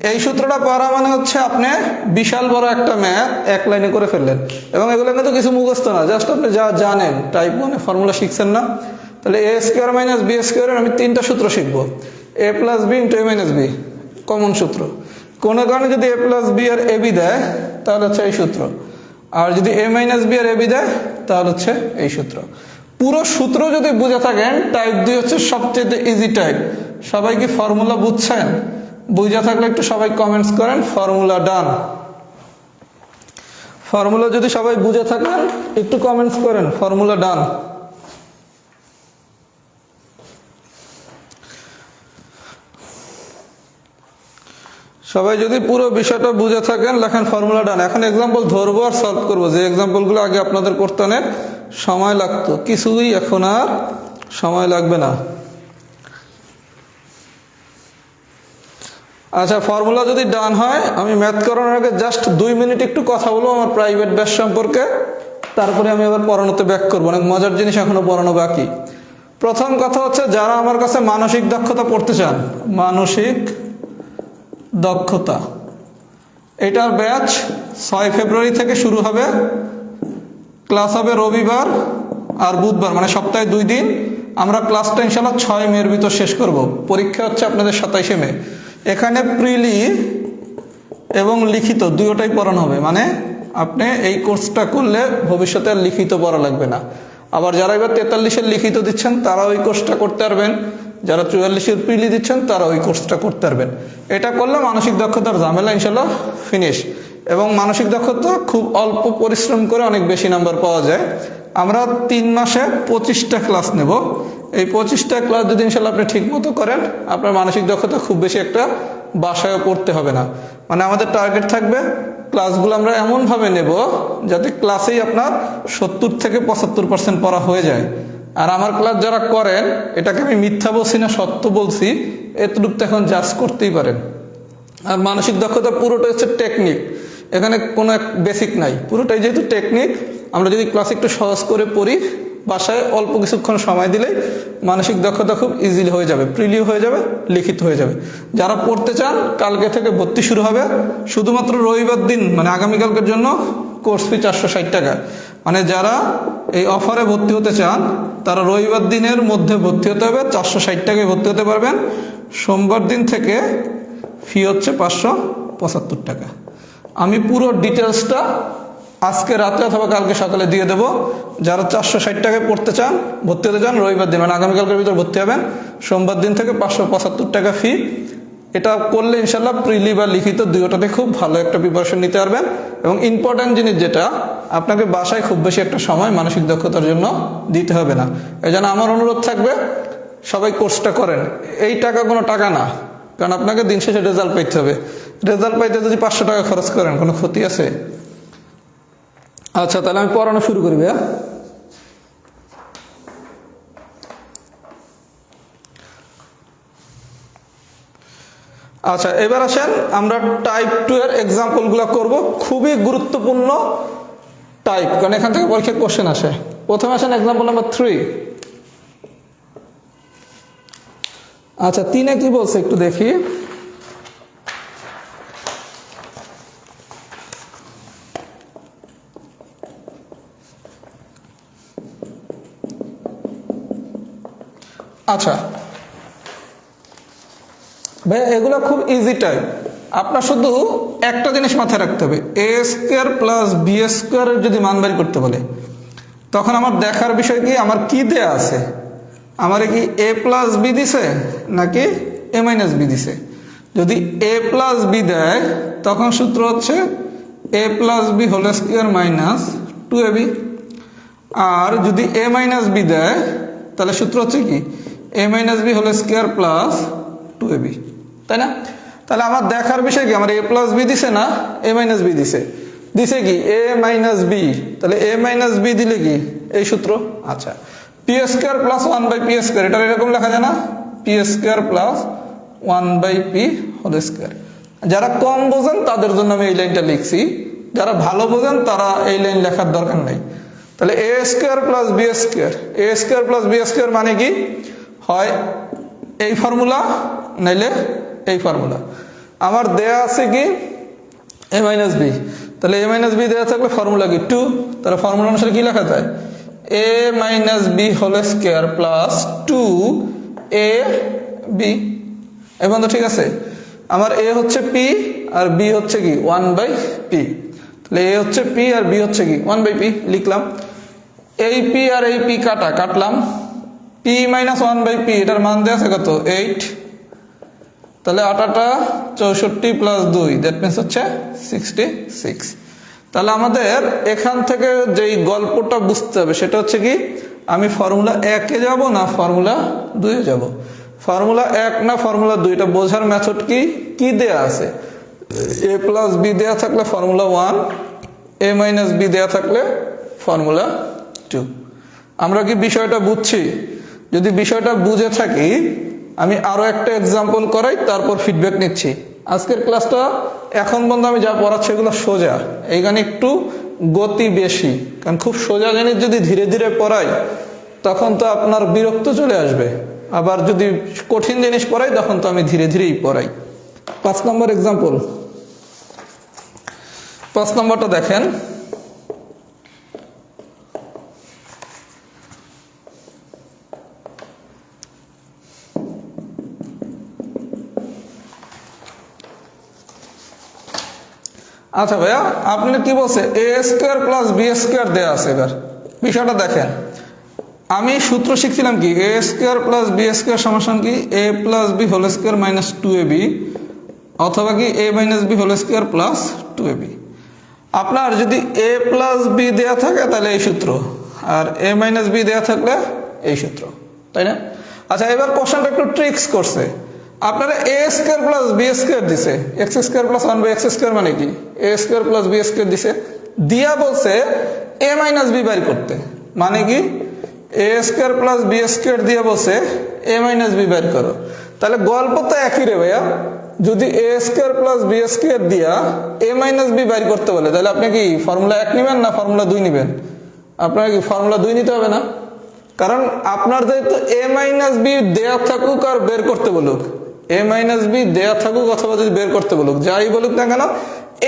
S1: এই সূত্রটা পড়া মানে হচ্ছে আপনি বিশাল বড় একটা ম্যাথ এক লাইনে করে ফেললেন। এবং এগুলো কিন্তু কিছু মুখস্থ না, জাস্ট আপনি যা জানেন, টাইপ 1 ফর্মুলা শিখছেন না? তাহলে এ স্কোয়ার মাইনাস বি স্কোয়ারের আমি 3টা সূত্র শিখবো। এ plus B into A minus B common সূত্র। কোনো কারণে যদি এ প্লাস বি আর এ বি দেয়, তাহলে হচ্ছে এই সূত্র। আর যদি এ মাইনাস বি আর এ বি দেয়, তাহলে হচ্ছে এই সূত্র। পুরো সূত্র যদি বুঝে থাকেন, টাইপ 2 হচ্ছে সবচেয়ে ইজি টাইপ। সবাই কি ফর্মুলা বুঝছেন? বুঝে থাকলে একটু সবাই কমেন্টস করেন, ফর্মুলা ডান। ফর্মুলা যদি সবাই বুঝে থাকেন একটু কমেন্টস করেন, ফর্মুলা ডান। সবাই যদি পুরো বিষয়টা বুঝে থাকেন লেখেন ফর্মুলা ডান। এখন এক্সাম্পল ধরবো আর সলভ করবো। যে এক্সাম্পলগুলো আগে আপনাদের করতে অনেক সময় লাগতো, কিছুই এখন আর সময় লাগবে না। আচ্ছা ফর্মুলা যদি ডান হয়, আমি ম্যাথ করানোর আগে জাস্ট 2 মিনিট একটু কথা বলবো আমার প্রাইভেট ব্যাচ সম্পর্কে, তারপরে আমি আবার পড়ানোতে ব্যাক করবো। অনেক মজার জিনিস এখনো পড়ানো বাকি। প্রথম কথা হচ্ছে, যারা আমার কাছে মানসিক দক্ষতা পড়তে চান, মানসিক দক্ষতা, এটার ব্যাচ 6 ফেব্রুয়ারি থেকে শুরু হবে। ক্লাস হবে রবিবার আর বুধবার, মানে সপ্তাহে 2 দিন। আমরা ক্লাসটা ইনশাল্লাহ 6 মের ভিতর শেষ করব। পরীক্ষা হচ্ছে আপনাদের 27 মে। এখানে প্রিলি এবং লিখিত দুটোটাই পড়ানো হবে। মানে আপনি এই কোর্সটা করলে ভবিষ্যতে আর লিখিত পড়া লাগবে না। আবার যারা এবার 43-এর লিখিত দিচ্ছেন তারা ওই কোর্সটা করতে পারবেন, যারা 44-এর প্রিলি দিচ্ছেন তারা ওই কোর্সটা করতে পারবেন। এটা করলে মানসিক দক্ষতার ঝামেলা ইনশাল্লাহ ফিনিশ। এবং মানসিক দক্ষতা খুব অল্প পরিশ্রম করে অনেক বেশি নাম্বার পাওয়া যায়। আমরা 3 মাসে 25টা ক্লাস নেব। এই 25টা ক্লাস যদি ইনশাল্লাহ আপনি ঠিক মতো করেন, আপনার মানসিক দক্ষতা খুব বেশি একটা বাসায়ও পড়তে হবে না। মানে আমাদের টার্গেট থাকবে ক্লাসগুলো আমরা এমনভাবে নেব যাতে ক্লাসেই আপনার 70 থেকে 75% পড়া হয়ে যায়। আর আমার ক্লাস যারা করেন, এটাকে আমি মিথ্যা বলছি না সত্য বলছি, এতটুকু তো এখন জাজ করতেই পারেন। আর মানসিক দক্ষতা পুরোটা হচ্ছে টেকনিক, এখানে কোনো এক বেসিক নাই, পুরোটাই যেহেতু টেকনিক। আমরা যদি ক্লাস একটু সহজ করে পড়ি, বাসায় অল্প কিছুক্ষণ সময় দিলেই মানসিক দক্ষতা খুব ইজিলি হয়ে যাবে, প্রিলিও হয়ে যাবে, লিখিত হয়ে যাবে। যারা পড়তে চান, কালকে থেকে ভর্তি শুরু হবে। শুধুমাত্র রবিবার দিন, মানে আগামীকালকের জন্য কোর্স ফি 460 টাকা। মানে যারা এই অফারে ভর্তি হতে চান, তারা রবিবার দিনের মধ্যে ভর্তি হতে হবে, 460 টাকায় ভর্তি হতে পারবেন। সোমবার দিন থেকে ফি হচ্ছে 575 টাকা। আমি পুরো ডিটেলসটা আজকে রাতে অথবা কালকে সকালে দিয়ে দেবো। যারা 460 টাকায় পড়তে চান, ভর্তি হতে চান, রবিবার দিন মানে আগামীকালকের ভিতর ভর্তি হবেন। সোমবার দিন থেকে 575 টাকা ফি। এটা করলে ইনশাল্লাহ প্রিলি বা লিখিত দুটোতে খুব ভালো একটা প্রিপারেশন নিতে পারবেন। এবং ইম্পর্ট্যান্ট জিনিস যেটা, আপনাকে বাসায় খুব বেশি একটা সময় মানসিক দক্ষতার জন্য দিতে হবে না। এই জন্য আমার অনুরোধ থাকবে, সবাই কোর্সটা করেন। এই টাকা কোনো টাকা না, কারণ আপনাকে দিন শেষে রেজাল্ট পাইতে হবে। রেজাল্ট পাইতে যদি 500 টাকা খরচ করেন, কোনো ক্ষতি আছে? আচ্ছা তাহলে আমি পড়ানো শুরু করি ভাইয়া। আচ্ছা, এবার আসেন আমরা টাইপ 2 এর এক্সাম্পলগুলো করব, খুবই গুরুত্বপূর্ণ টাইপ, কারণ এখান থেকে পরীক্ষায় কোশ্চেন আসে। প্রথমে আসেন এক্সাম্পল নাম্বার 3। আচ্ছা, 3-এ কি বলছে একটু দেখি। আচ্ছা ভাই, এগুলো খুব ইজি টাইপ। আপনার শুধু একটা জিনিস মাথায় রাখতে হবে, এ স্কোয়ার প্লাস বি স্কোয়ারের যদি মান বের করতে বলে, তখন আমার দেখার বিষয় কি আমার কি দেয়া আছে, আমার কি এ প্লাস বি দিছে নাকি এ মাইনাস বি দিছে। যদি এ প্লাস বি দেয় তখন সূত্র হচ্ছে A plus B whole square minus 2ab। আর যদি এ মাইনাস বি দেয় তাহলে সূত্র হচ্ছে কি এ minus B whole square plus 2ab, তাই না? তাহলে আমার দেখার বিষয় কি আমার এ প্লাস বি দিছে না এ মাইনাস বি দিছে, দিছে কি এ মাইনাস বি, তাহলে এ মাইনাস বি দিলে কি এই সূত্র। আচ্ছা, পি স্কোয়ার প্লাস 1/পি স্কোয়ার, এটা এরকম লেখা যায় না, পি স্কোয়ার প্লাস 1/পি হোল স্কোয়ার। যারা কম বোঝেন তাদের জন্য আমি এই লাইনটা লিখছি, যারা ভালো বোঝেন তারা এই লাইন লেখার দরকার নেই। তাহলে এ স্কোয়ার প্লাস বি স্কোয়ার, এ স্কোয়ার প্লাস বি স্কোয়ার মানে কি হয় এই ফর্মুলা নাইলে এই ফর্মুলা। আমার দেয়া আছে কি এ মাইনাস বি, তাহলে এ মাইনাস বি দেওয়া থাকলে ফর্মুলা কি 2, তাহলে ফর্মুলা অনুসারে কি লেখা যায় A minus B whole square plus 2ab। এবং তো ঠিক আছে, আমার এ হচ্ছে পি আর বি হচ্ছে কি 1/পি, তাহলে এ হচ্ছে পি আর বি হচ্ছে কি 1/পি লিখলাম। এই পি আর এই পি কাটলাম, পি মাইনাস 1/পি এটার মান দেওয়া আছে কত 8, তাহলে 8 64 প্লাস 2 দ্যাট মিনস হচ্ছে 66। তাহলে আমাদের এখান থেকে যেই গল্পটা বুঝতে হবে সেটা হচ্ছে কি আমি ফর্মুলা 1-এ যাব না ফর্মুলা 2-এ যাব, ফর্মুলা 1 না ফর্মুলা 2, এটা বোঝার মেথড কি কি দেয়া আছে, এ প্লাস বি দেয়া থাকলে ফর্মুলা 1, এ মাইনাস বি দেয়া থাকলে ফর্মুলা 2। আমরা কি বিষয়টা বুঝছি? যদি বিষয়টা বুঝে থাকি আমি আরো একটা এক্সাম্পল করাই, তারপর ফিডব্যাক নিচ্ছি। আজকের ক্লাসটা এখন পর্যন্ত আমি যা পড়াচ্ছি এগুলো সোজা, এইখানে একটু গতি বেশি, কারণ খুব সোজা জিনিস যদি ধীরে ধীরে পড়াই তখন তো আপনার বিরক্ত চলে আসবে, আবার যদি কঠিন জিনিস পড়াই তখন তো আমি ধীরে ধীরেই পড়াই। 5 নম্বর এক্সাম্পল, 5 নম্বরটা দেখেন। আচ্ছা ভাইয়া, আপনি কি বলছে এ স্কোয়ার প্লাস বি স্কোয়ার দেওয়া আছে। এবার বিষয়টা দেখেন, আমি সূত্র শিখছিলাম কি এ স্কোয়ার প্লাস বি স্কোয়ার সমান কি এ plus B whole square minus 2ab, অথবা কি এ minus B whole square plus 2ab। আপনার যদি এ প্লাস বি দেওয়া থাকে তাহলে এই সূত্র, আর এ মাইনাস বি দেওয়া থাকলে এই সূত্র, তাই না? আচ্ছা, এবার কোশ্চেনটা একটু ট্রিক্স করছে। আপনারা এ স্কোয়ার প্লাস বি স্কোয়ার দিছে, এক্স স্কোয়ার প্লাস 1/এক্স স্কোয়ার মানে কি এ স্কোয়ার প্লাস বি স্কোয়ার দিছে, দিয়া বলছে এ মাইনাস বি বের করতে, মানে কি এ স্কোয়ার প্লাস বি স্কোয়ার দিয়ে বলছে এ মাইনাস বি বের করো। তাহলে গল্প তো একই রে ভাইয়া, যদি a square plus B square দিয়া এ মাইনাস বি বের করতে বলে তাহলে আপনি কি ফর্মুলা 1 নেবেন না ফর্মুলা 2 নেবেন? আপনার কি ফর্মুলা 2 নিতে হবে না? কারণ আপনার যেহেতু এ মাইনাস বি দেয়া থাকুক আর বের করতে বলুক, এ মাইনাস বি দেয়া থাকুক অথবা যদি বের করতে বলুক, যাই বলুক না কেন,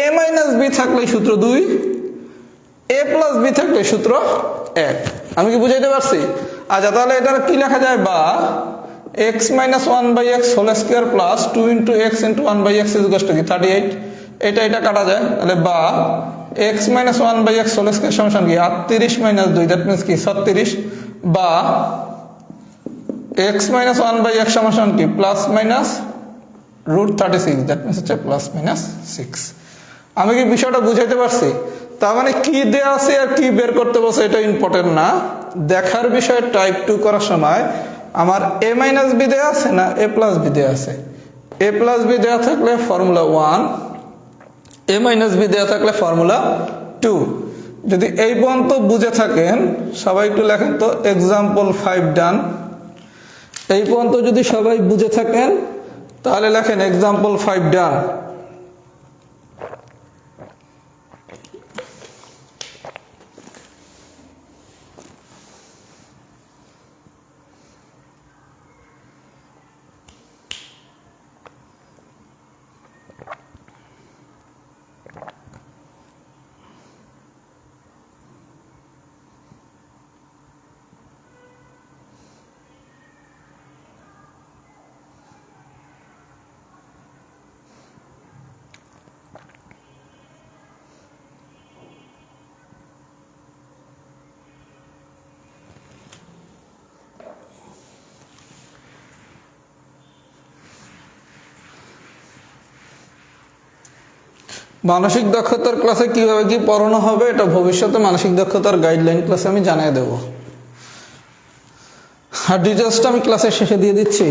S1: এ মাইনাস বি থাকলে সূত্র 2, এ প্লাস বি থাকলে সূত্র 1। আমি কি বুঝাইতে পারছি? আচ্ছা, তাহলে এটা কি লেখা যায়, বা x minus 1/x whole square plus 2 × x × 1/x equal to কি 38, এটা কাটা যায়, তাহলে বা x minus 1/x whole square সমান কি 38 মাইনাস 2 দ্যাট মিনস কি 36, বা x মাইনাস 1/x সমান কি প্লাস মাইনাস √36 দ্যাট মিনস হচ্ছে প্লাস মাইনাস 6। আমি কি বিষয়টা বুঝাইতে পারছি? তার মানে কি দেয়া আছে আর কি বের করতে বলছে এটা ইম্পর্টেন্ট না, দেখার বিষয় টাইপ 2 করার সময় আমার এ মাইনাস বি দেয়া আছে না এ প্লাস বি দেয়া আছে। এ প্লাস বি দেয়া থাকলে ফর্মুলা 1, এ মাইনাস বি দেয়া থাকলে ফর্মুলা 2। যদি এই পর্যন্ত বুঝে থাকেন সবাই একটু লেখেন তো এক্সাম্পল 5 ডান। এই পর্যন্ত যদি সবাই বুঝে থাকেন তাহলে লেখেন এক্সাম্পল 5 ডান। মানসিক দক্ষতার ক্লাসে কিভাবে কি পড়ানো হবে এটা ভবিষ্যতে মানসিক দক্ষতার গাইডলাইন ক্লাসে আমি জানিয়ে দেব, আর ডিটেলসটা আমি ক্লাসের শেষে দিয়ে দিচ্ছি।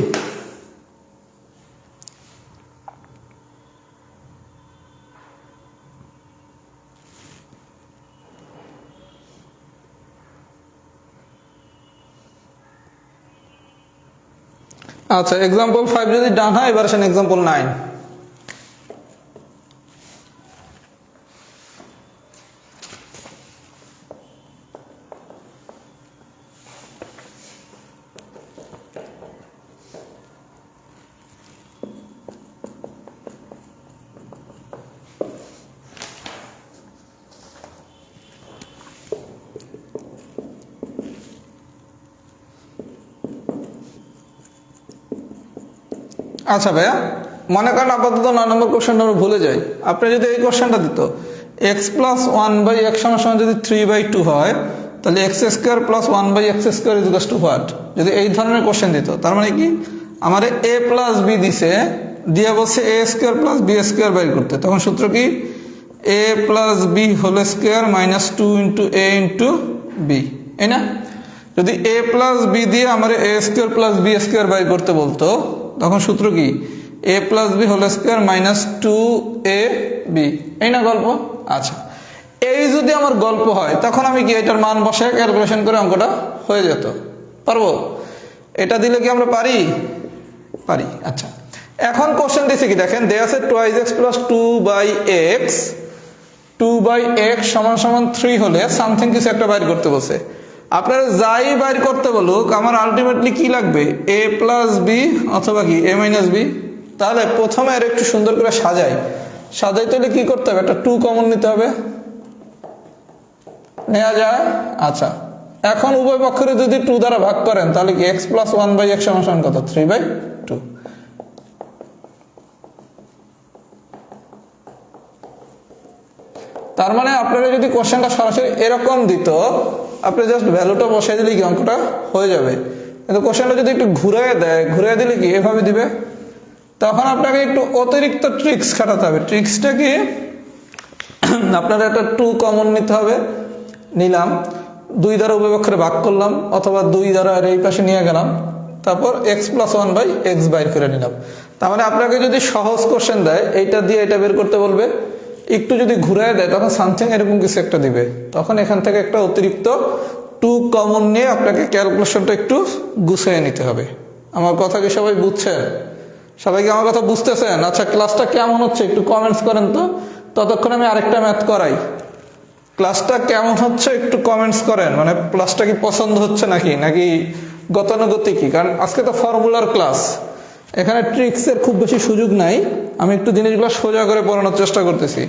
S1: আচ্ছা, এক্সাম্পল 5 যদি ডান হয়, এবার আসেন এক্সাম্পল 9। আচ্ছা ভাইয়া, মনে করেন আপাতত 9 নম্বর কোশ্চেনটা আমরা ভুলে যাই। আপনি যদি এই কোশ্চেনটা দিত এক্স প্লাস 1/x সমান যদি 3/2 হয়, তাহলে x square plus 1/x square is to what, যদি এই ধরনের কোশ্চেন দিত, তার মানে কি আমার এ প্লাস বি দিছে, দিয়ে বলছে এ স্কোয়ার প্লাস বি স্কোয়ার বাইর করতে, তখন সূত্র কি এ plus B whole square minus 2 into A into B, এই না? যদি এ প্লাস বি দিয়ে আমার A square plus B square বাইর করতে বলতো, তখন সূত্র কি এ plus B whole square minus 2ab, এই না গল্প? আচ্ছা, এই যদি আমার গল্প হয়, তখন আমি কি এটার মান বসায় ক্যালকুলেশন করে অঙ্কটা হয়ে যেত, পারবো? এটা দিলে কি আমরা পারি? পারি। আচ্ছা, এখন কোশ্চেন দিছে কি দেখেন, দেয়া আছে 2x প্লাস 2/x 2/x সমান সমান 3 হলে সামথিং কিছু একটা বাইর করতে বলছে। আপনারা যাই বাইর করতে বলুক, আমার আলটিমেটলি কি লাগবে? এ প্লাস বি অথবা কি এ মাইনাস বি। তাহলে প্রথমে আর একটু সুন্দর করে সাজাইতে হলে কি করতে হবে? একটা 2 কমন নিতে হবে, নেওয়া যায়? আচ্ছা, এখন উভয় পক্ষের যদি 2 দ্বারা ভাগ করেন, তাহলে কি এক্স প্লাস 1/x সমান সমান কত? 3/2। তার মানে আপনারা যদি কোশ্চেনটা সরাসরি এরকম দিত, আপনি জাস্ট ভ্যালুটা বসাই দিলে কি অঙ্কটা হয়ে যাবে। কিন্তু কোশ্চেনটা যদি একটু ঘুরিয়ে দেয়, ঘুরিয়ে দিলে কি এভাবে দিবে, তখন আপনাকে একটু অতিরিক্ত ট্রিক্স খাটাতে হবে। ট্রিক্সটা কি, আপনারা একটা 2 কমন নিতে হবে, নিলাম, 2 দ্বারা উভয় পক্ষের ভাগ করলাম, অথবা 2 দ্বারা এই পাশে নিয়ে গেলাম, তারপর এক্স প্লাস 1/x বাইর করে নিলাম। তার মানে আপনাকে যদি সহজ কোশ্চেন দেয়, এইটা দিয়ে এটা বের করতে বলবে, একটু যদি ঘুরায় দেয়, তখন সামথিং এরকম কিছু একটা দিবে, তখন এখান থেকে একটা অতিরিক্ত 2 কমন নিয়ে আপনাকে ক্যালকুলেশনটা একটু গুছিয়ে নিতে হবে। আমার কথা কি সবাই বুঝছেন? সবাই কি আমার কথা বুঝতেছেন? আচ্ছা, ক্লাসটা কেমন হচ্ছে একটু কমেন্টস করেন তো, ততক্ষণ আমি আরেকটা ম্যাথ করাই। ক্লাসটা কেমন হচ্ছে একটু কমেন্টস করেন, মানে ক্লাসটা কি পছন্দ হচ্ছে নাকি গতানুগতিক, কারণ আজকে তো ফর্মুলার ক্লাস, এখানে ট্রিক্সের খুব বেশি সুযোগ নাই, আমি একটু জিনিসগুলো সোজা করে পড়ানোর চেষ্টা করতেছি।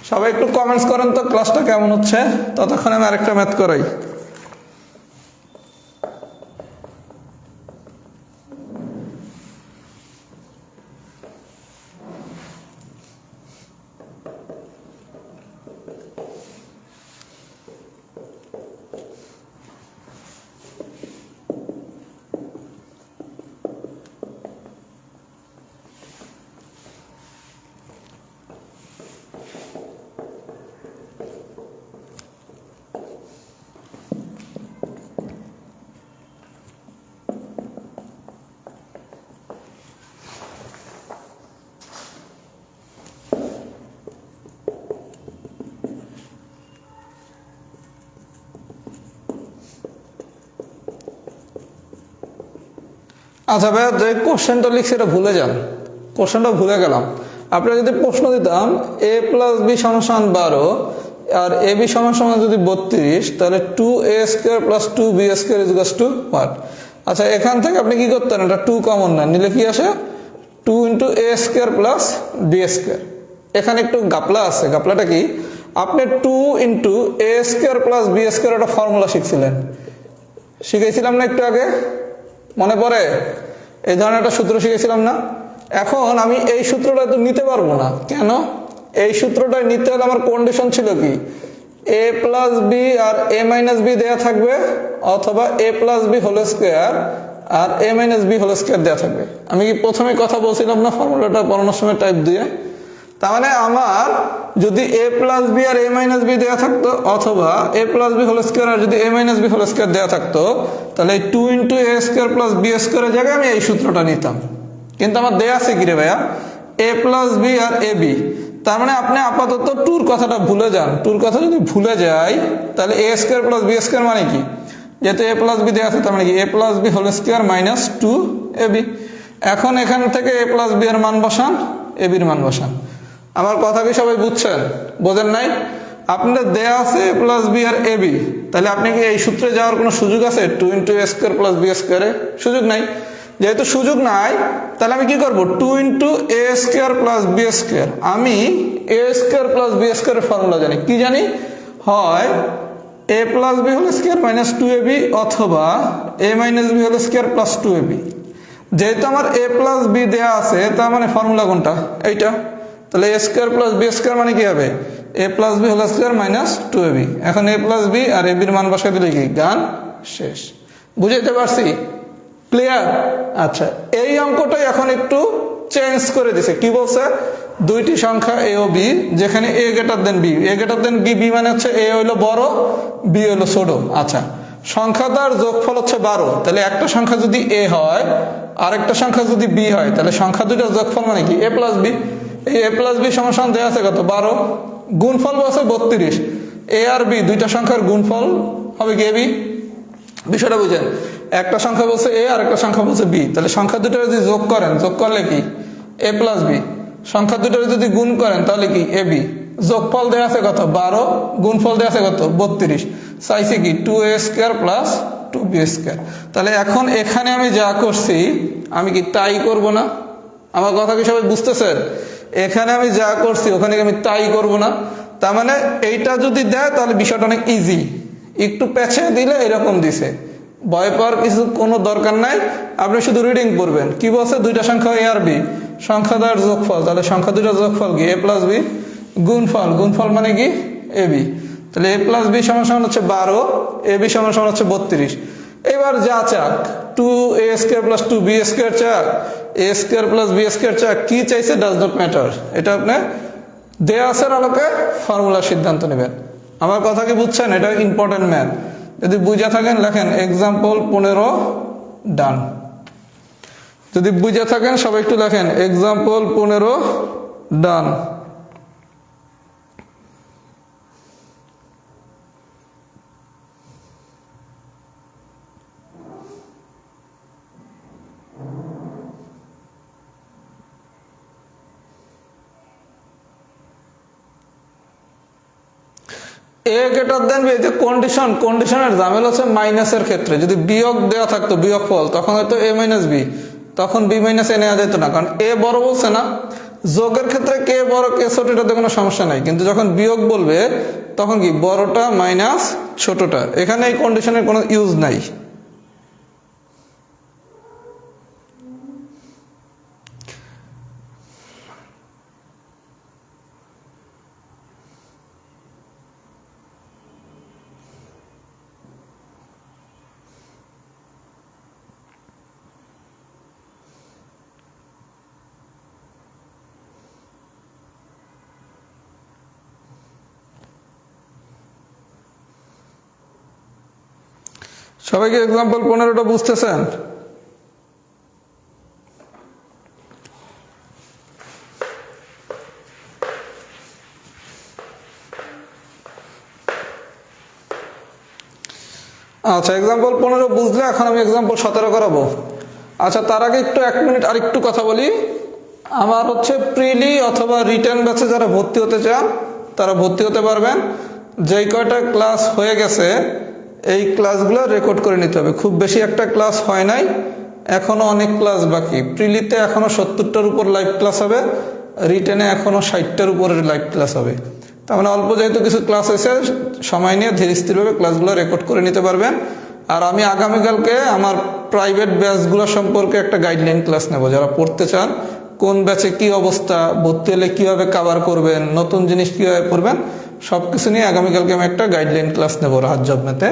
S1: সবাই একটু কমেন্টস করেন তো ক্লাসটা কেমন হচ্ছে, ততক্ষণ আমি আরেকটা ম্যাথ করাই। আচ্ছা ভাইয়া, যে কোশ্চেনটা লিখছে এটা ভুলে যান, কোশ্চেনটা ভুলে গেলাম। আপনারা যদি প্রশ্ন দিতাম a প্লাস বি সমান 12 আর এ বি সমান যদি 32, তাহলে 2a² plus 2b² equals to what? আচ্ছা, এখান থেকে আপনি কি করতেন, এটা 2 কমন না নিলে কি আসে 2 ইন্টু a² প্লাস b²। এখানে একটু গাপলা আছে, গাপলাটা কি, আপনি 2 ইন্টু a² প্লাস b² একটা ফর্মুলা শিখেছিলাম না একটু আগে, মনে পড়ে? এই ধরনের একটা সূত্র শিখেছিলাম না? এখন আমি এই সূত্রটা তো নিতে পারবো না। কেন? এই সূত্রটা নিতে হলে আমার কন্ডিশন ছিল কি, a প্লাস বি আর a মাইনাস বি দেওয়া থাকবে, অথবা a plus B whole square আর a minus B whole square দেওয়া থাকবে। আমি কি প্রথমে কথা বলছিলাম না ফর্মুলাটা পড়ানোর সময় টাইপ দিয়ে? তার মানে আমার যদি a প্লাস বি আর a মাইনাস বি দেওয়া থাকতো, অথবা a plus B whole square আর যদি a minus B whole square দেওয়া থাকতো, তাহলে 2 ইন্টু a² প্লাস b² এর জায়গায় আমি এই সূত্রটা নিতাম। কিন্তু আমার দেয়া আছে কি রে ভাইয়া, a প্লাস বি আর এ বি। তার মানে আপনি আপাতত টুর কথাটা ভুলে যান। টুর কথা যদি ভুলে যাই, তাহলে a² প্লাস b² মানে কি, যেহেতু a প্লাস বি দেওয়া আছে, তার মানে কি a plus B whole square minus 2ab। এখন এখান থেকে a প্লাস বি এর মান বসান, এ বির মান বসান। আমার কথা কি সবাই বুঝছেন? বোঝেন নাই? আপনাদের দেয়া আছে a প্লাস বি আর এ বি, তাহলে আপনি কি এই সূত্রে যাওয়ার কোনো সুযোগ আছে? 2 ইন্টু a² প্লাস b² সুযোগ নাই। যেহেতু সুযোগ নাই, তাহলে আমি কি করবো, 2 ইন্টু a² প্লাস b²। আমি a² প্লাস b² এর ফর্মুলা জানি। কি জানি? হয় a plus B whole square minus 2ab, অথবা a minus B whole square plus 2ab। যেহেতু আমার a প্লাস বি দেওয়া আছে, তার মানে ফর্মুলা কোনটা? এইটা। তাহলে a² প্লাস b² মানে কি হবে, a plus B whole square minus 2ab। এখন a প্লাস বি আর এ বির মান বসাই দিলে কি গান শেষ। বুঝাইতে পারছি? ক্লিয়ার? আচ্ছা, এই অঙ্কটাই এখন একটু চেঞ্জ করে দিছে। কি বলছে, দুইটি সংখ্যা a ও b, যেখানে a greater than b, a greater than b মানে হচ্ছে a হইলো বড়, b হইলো ছোট। আচ্ছা, সংখ্যাটার যোগফল হচ্ছে 12। তাহলে একটা সংখ্যা যদি a হয় আর একটা সংখ্যা যদি b হয়, তাহলে সংখ্যা দুইটার যোগফল মানে কি a প্লাস b। এই a প্লাস b সমান দেওয়া আছে কত, 12। গুণফল বলছে 32। a আর b দুইটা সংখ্যার গুণফল হবে কি ab। বিষয়টা বুঝেন, একটা সংখ্যা বলছে a আর একটা সংখ্যা বলছে b, তাহলে সংখ্যা দুটো যদি যোগ করেন, যোগ করলে কি a প্লাস b। সংখ্যা দুটো যদি গুণ করেন, তাহলে কি ab। যোগফল দেওয়া আছে কত, 12, গুণফল দেওয়া আছে কত, 32। চাইছে কি 2a² প্লাস 2b²। তাহলে এখন এখানে আমি যা করছি, আমি কি তাই করব না? আমার কথা কি সবাই বুঝতেছেন? এখানে আমি যা করছি ওখানে আমি তাই করব না? তার মানে এইটা যদি দেয়, তাহলে বিষয়টা অনেক ইজি। একটু পেছে দিলে এরকম দিছে, ভয় পাওয়ার কিছু কোনো দরকার নাই। আপনি শুধু রিডিং পড়বেন। কি বলছে, দুইটা সংখ্যা a আর b, সংখ্যা দ্বার যোগফল, তাহলে সংখ্যা দুইটার যোগফল কি a প্লাস b, গুণফল, গুণফল মানে কি ab। তাহলে a প্লাস b সমান হচ্ছে 12, ab সমান হচ্ছে 32। এবার যা চাক, 2a² প্লাস 2b² চাক, a² প্লাস b² চাক, কি চাইছে ডাজ নট ম্যাটার। এটা আপনি দেয়া আছে আলোকে ফর্মুলার সিদ্ধান্ত নেবেন। আমার কথা কি বুঝছেন? এটা ইম্পর্টেন্ট ম্যাথ। যদি বুঝে থাকেন লেখেন এক্সাম্পল 15 ডান। যদি বুঝে থাকেন সবাই একটু লেখেন example 15 done. a greater than b, যে কন্ডিশনের ঝামেলা হচ্ছে মাইনাসের ক্ষেত্রে। যদি বিয়োগ দেওয়া থাকতো, বিয়োগ ফল, তখন হয়তো a মাইনাস বি, তখন b মাইনাস a নেওয়া যেত না, কারণ a বড় বলছে না। যোগের ক্ষেত্রে কে বড় কে ছোট এটাতে কোনো সমস্যা নাই, কিন্তু যখন বিয়োগ বলবে তখন কি বড়টা মাইনাস ছোটটা, এখানে এই কন্ডিশনের কোনো ইউজ নাই। সবাইকে এক্সাম্পল 15টা বুঝতেছেন? আচ্ছা, এক্সাম্পল 15 বুঝলে এখন আমি এক্সাম্পল 17 করাবো। আচ্ছা, তার আগে একটু 1 মিনিট আর একটু কথা বলি। আমার হচ্ছে প্রিলি অথবা রিটার্ন ব্যাচে যারা ভর্তি হতে চান তারা ভর্তি হতে পারবেন। যেই কয়টা ক্লাস হয়ে গেছে এই ক্লাসগুলো রেকর্ড করে নিতে হবে। খুব বেশি একটা ক্লাস হয় নাই, এখনও অনেক ক্লাস বাকি। প্রিলিতে এখনও 70টার উপর লাইভ ক্লাস হবে, রিটার্নে এখনও 60টার উপরের লাইভ ক্লাস হবে। তার মানে অল্প যেহেতু কিছু ক্লাস হয়েছে, সময় নিয়ে ধীরে স্থিরভাবে ক্লাসগুলো রেকর্ড করে নিতে পারবেন। আর আমি আগামীকালকে আমার প্রাইভেট ব্যাচগুলো সম্পর্কে একটা গাইডলাইন ক্লাস নেব। যারা পড়তে চান, কোন ব্যাচে কি অবস্থা, ভর্তি হলে কীভাবে কাভার করবেন, নতুন জিনিস কীভাবে পড়বেন, সব কিছু নিয়ে আগামীকালকে আমি একটা গাইডলাইন ক্লাস নেব রাহাত জবনেতে।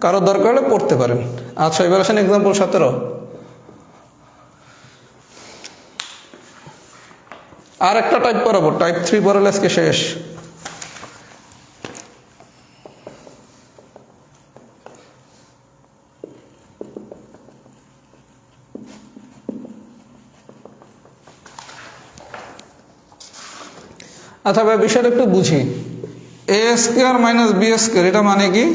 S1: কারো দরকার হলে পড়তে পারেন। আচ্ছা, এবার আসেন এক্সাম্পল 17। আর একটা টাইপ পড়াবো, টাইপ 3 পড়ালে আজকে শেষ। আচ্ছা ভাই, বিষয়টা একটু বুঝি। এ স্কোয়ার মাইনাস বি স্কোয়ার, এটা মানে কি?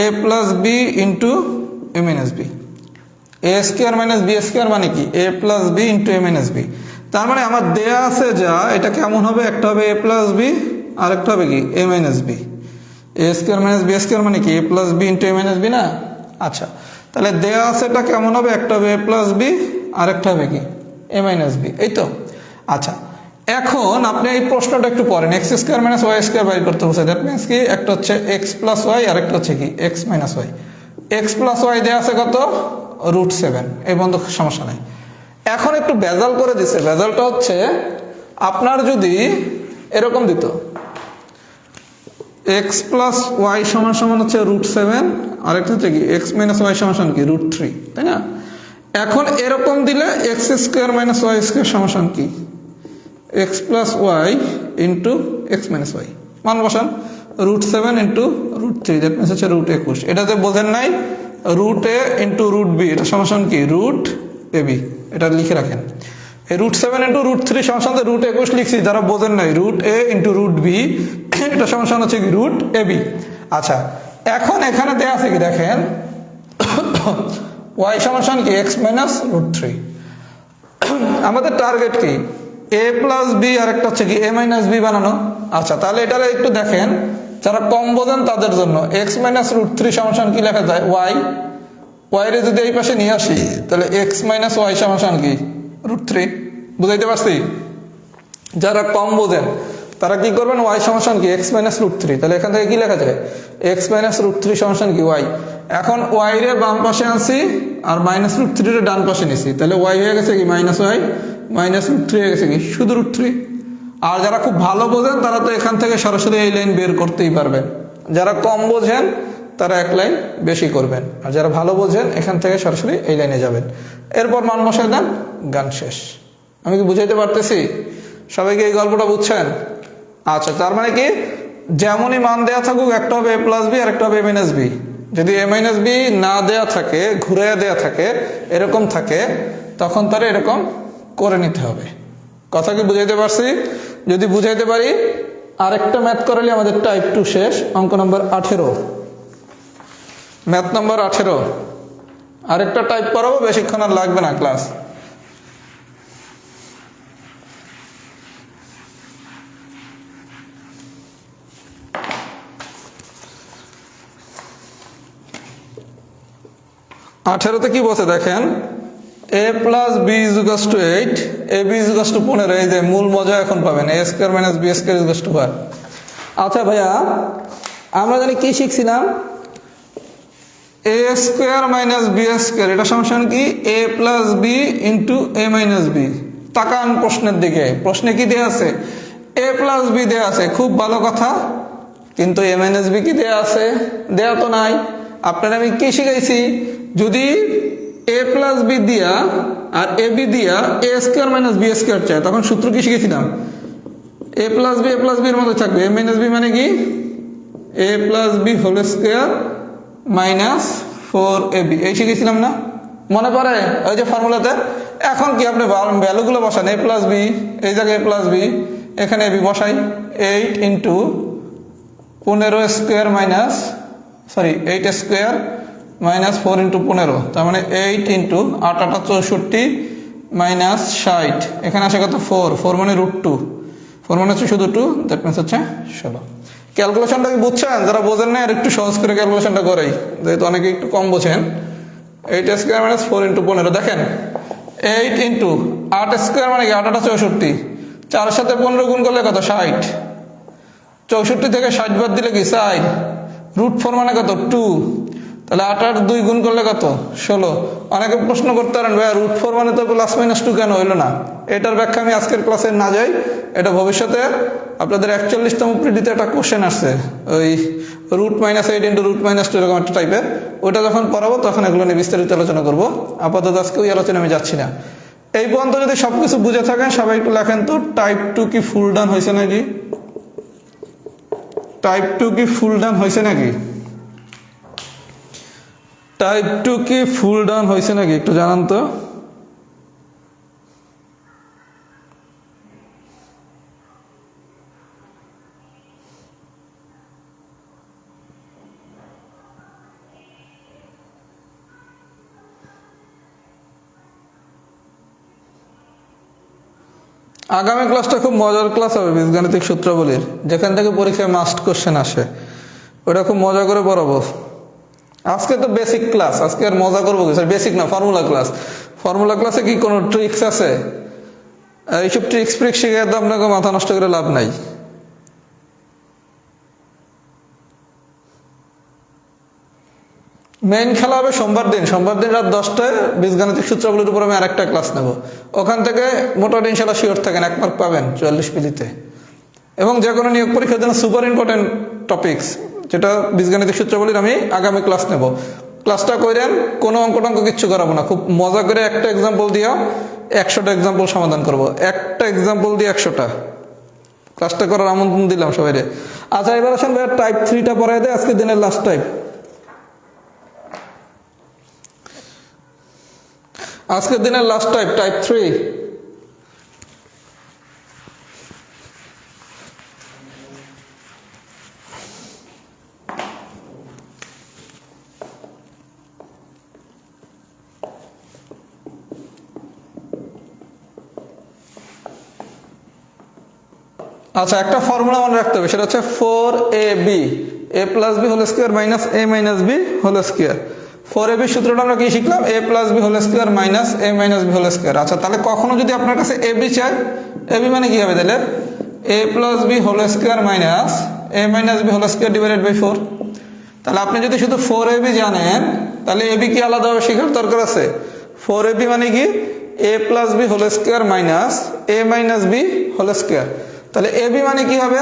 S1: এ plus B into A minus B. A square minus B square মানে কি? এ plus B into A minus B. তার মানে আমার দেয়া আছে যা, এটা কেমন হবে? একটা হবে এ প্লাস বি, আর একটা হবে কি? এ মাইনাস বি। এ স্কোয়ার মাইনাস বি স্কোয়ার মানে কি? এ plus B into A minus B না? আচ্ছা, তাহলে দেয়া আছে এটা কেমন হবে? একটা হবে এ প্লাস বি, আর একটা হবে কি? এ মাইনাস বি। এই তো। আচ্ছা, এখন আপনি এই প্রশ্নটা একটু পড়েন। X square minus y square বাইর করতে বলছে। দ্যাট মিনস কি? একটা হচ্ছে এক্স প্লাস ওয়াই, আর একটা হচ্ছে কি? X minus y. X plus y দেওয়া আছে কত? √7। এই বন্ধু সমস্যা নাই। এখন একটু ভেজাল করে দিছে। ভেজালটা হচ্ছে আপনার যদি এরকম দিত এক্স প্লাস ওয়াই সমান সমান হচ্ছে √7, আর একটা হচ্ছে কি? এক্স মাইনাস ওয়াই সমান সমান কি? √3, তাই না? এখন এরকম দিলে x square minus y square সমান সমান কি? X plus y into x minus y. মান বসান, √7 ইন্টু √3, দ্যাট মিনস হচ্ছে √21। এটাতে বোঝেন নাই? √a ইন্টু √b, এটা সমান কি? √ab। এটা লিখে রাখেন। এই √7 ইন্টু √3 সমান √21 লিখছি, যারা বোঝেন নাই। √a ইন্টু √b, এটা সমান হচ্ছে কি? √ab। আচ্ছা, এখন এখানে দেওয়া আছে কি? দেখেন, ওয়াই সমান কি? X minus √3। আমাদের টার্গেট কি? এ প্লাস বি, আর একটা হচ্ছে কি? এ মাইনাস বি বানানো। আচ্ছা, তাহলে এটারে একটু দেখেন, যারা কম বোঝেন তাদের জন্য এক্স মাইনাস √3 সমান কি লেখা যায়? ওয়াই। ওয়াইরে যদি এই পাশে নিয়ে আসি, তাহলে এক্স মাইনাস ওয়াই সমান কি? √3। বুঝাইতে পারছি? যারা কম বোঝেন তারা কি করবেন? ওয়াই সমান কি? X minus √3। তাহলে এখান থেকে কি লেখা যায়? এক্স মাইনাস √3 সমান কি? ওয়াই। এখন ওয়াই রে বাম পাশে আনছি, আর মাইনাস √3 রে ডান পাশে নিছি, তাহলে ওয়াই হয়ে গেছে কি? মাইনাস ওয়াই মাইনাস √3 হয়ে গেছে কি? শুধু √3। আর যারা খুব ভালো বোঝেন তারা তো এখান থেকে সরাসরি এই লাইন বের করতেই পারবেন। যারা কম বোঝেন তারা এক লাইন বেশি করবেন, আর যারা ভালো বোঝেন এখান থেকে সরাসরি এই লাইনে যাবেন। এরপর মান বসায় দেন, গান শেষ। আমি কি বুঝাইতে পারতেছি? সবাইকে এই গল্পটা বুঝছেন? আচ্ছা, তার মানে কি? যেমনই মান দেয়া থাকুক, একটা হবে এ প্লাস বি, আর একটা হবে এ মাইনাস বি। যদি এ মাইনাস বি না দেয়া থাকে, ঘুরে দেয়া থাকে, এরকম থাকে, তখন তারা এরকম করে নিতে হবে। কথা কি বুঝাইতে পারছি? যদি বুঝাইতে পারি, আরেকটা ম্যাথ করালে আমাদের টাইপ 2 শেষ। অঙ্ক নম্বর 18, ম্যাথ নম্বর 18। আরেকটা টাইপ করাবো, বেশিক্ষণ আর লাগবে না ক্লাস। আঠেরোতে কি বলছে দেখেন, a প্লাস বি ইজুকাস টু 8, এ বি ইজুকাস টু 15। এই যে মূল মজা এখন পাবেন, A square minus B square ইজুকাস টু 1। আচ্ছা ভাইয়া, আমরা জানি কি শিখছিলাম? A square minus B square, এটা সমান কি? এ plus B into A minus B. তাকান প্রশ্নের দিকে, প্রশ্নে কি দেয়া আছে? এ প্লাস বি দেয়া আছে, খুব ভালো কথা। কিন্তু এ মাইনাস বি কি দেয়া আছে? দেয়া তো নাই। আপনারা আমি কি শিখাইছি? যদি এ প্লাস বি দিয়া আর এ বি দিয়া a square minus B square চায়, তখন সূত্র কি শিখেছিলাম? এ প্লাস বি এর মধ্যে থাকবে। এ মাইনাস বি মানে কি? এ plus B whole square minus 4ab। এই শিখেছিলাম না? মনে পড়ে ওই যে ফর্মুলাতে? এখন কি আপনি ভ্যালুগুলো বসান, এ প্লাস বি, এই জায়গায় এ প্লাস বি, এখানে এবি বসাই। 8 into 15 square minus 8 square minus 4 into 15, তার মানে 8 ইন্টু 8 8 64 মাইনাস 60, এখানে আসে কত 4 মানে √2, 4 মানে হচ্ছে শুধু 2, দ্যাট মিনস হচ্ছে 16। ক্যালকুলেশনটা কি বুঝছেন? যারা বোঝেন না আর একটু সহজ করে ক্যালকুলেশনটা করাই, যেহেতু অনেকে একটু কম বোঝেন। 8 স্কোয়ার মাইনাস 4 ইন্টু 15, দেখেন 8 ইন্টু 8 স্কোয়ার মানে কি 8 8 64, 4 সাথে 15 গুণ করলে কত 60, 64 থেকে 60 বাদ দিলে কি 4, √4 মানে কত 2, তাহলে 8 আর 2 গুণ করলে কত 16। অনেকে প্রশ্ন করতে পারেন ভাইয়া √4 মানে তো +-2 কেন হইলো না? এটার ব্যাখ্যা আমি আজকের ক্লাসে না যাই, এটা ভবিষ্যতে আপনাদের 41তম প্রিলিতে একটা কোশ্চেন আসছে, ওই √-8 ইন্টু √-2 এরকম একটা টাইপের, ওটা যখন পড়াবো তখন এগুলো নিয়ে বিস্তারিত আলোচনা করবো। আপাতত আজকে ওই আলোচনা আমি যাচ্ছি না। এই পর্যন্ত যদি সবকিছু বুঝে থাকেন সবাই একটু লেখেন তো, টাইপ 2 কি ফুল ডান হয়েছে নাকি? টাইপ 2 কি ফুল ডান হয়েছে নাকি? টাইপ 2 কি ফুল ডান হয়েছে নাকি একটু জানান তো। আগামী ক্লাসটা খুব মজার ক্লাস হবে, বীজগাণিতিক সূত্রাবলীর, যেখান থেকে পরীক্ষায় মাস্ট কোশ্চেন আসে, ওটা খুব মজা করে পড়াবো। আজকে তো বেসিক ক্লাস, আজকে আর মজা করবো কি? বেসিক না, ফর্মুলা ক্লাস। ফর্মুলা ক্লাসে কি কোনো ট্রিক্স আছে? এইসব ট্রিক্স ফ্রিক্স শিখে তো আপনাকে মাথা নষ্ট করে লাভ নাই। মেইন খেলা হবে সোমবার দিন রাত 10টায় বীজগাণিতিক সূত্রাবলীর উপর আমি আরেকটা ক্লাস নেব। ওখান থেকে মোটামুটি ইনশাল্লাহ শিওর থাকেন 1 মার্ক পাবেন 44 মিলিতে। এবং যে কোনো নিয়োগ পরীক্ষার জন্য সুপার ইম্পর্টেন্ট টপিকস, যেটা বীজগাণিতিক সূত্রাবলীর আমি আগামী ক্লাস নেব। ক্লাসটা করেন, কোনো অঙ্ক কিচ্ছু করাবো না, খুব মজা করে একটা এক্সাম্পল দিয়ে 100টা এক্সাম্পল সমাধান করব, একটা এক্সাম্পল দিয়ে 100টা। ক্লাসটা করার আমন্ত্রণ দিলাম সবাই। আচ্ছা, এবার আসেন টাইপ 3টা পড়াই দেয়, আজকের দিনের লাস্ট টাইপ। আজকের দিনের লাস্ট টাইপ, টাইপ 3। আচ্ছা, একটা ফর্মুলা মনে রাখতে হবে, সেটা হচ্ছে 4ab a + b whole square minus a - b whole square. 4ab সূত্রটা আমরা কি শিখলাম? a + b whole square minus a - b whole square. আচ্ছা, তাহলে কখনো যদি আপনার কাছে ab চাই, ab মানে কি হবে তাহলে? a + b whole square minus a - b whole square divided by 4। তাহলে আপনি যদি শুধু 4ab জানেন, তাহলে ab কি আলাদাভাবে শেখার দরকার আছে? 4ab মানে কি? a + b whole square minus a - b whole square. তাহলে ab মানে কি হবে?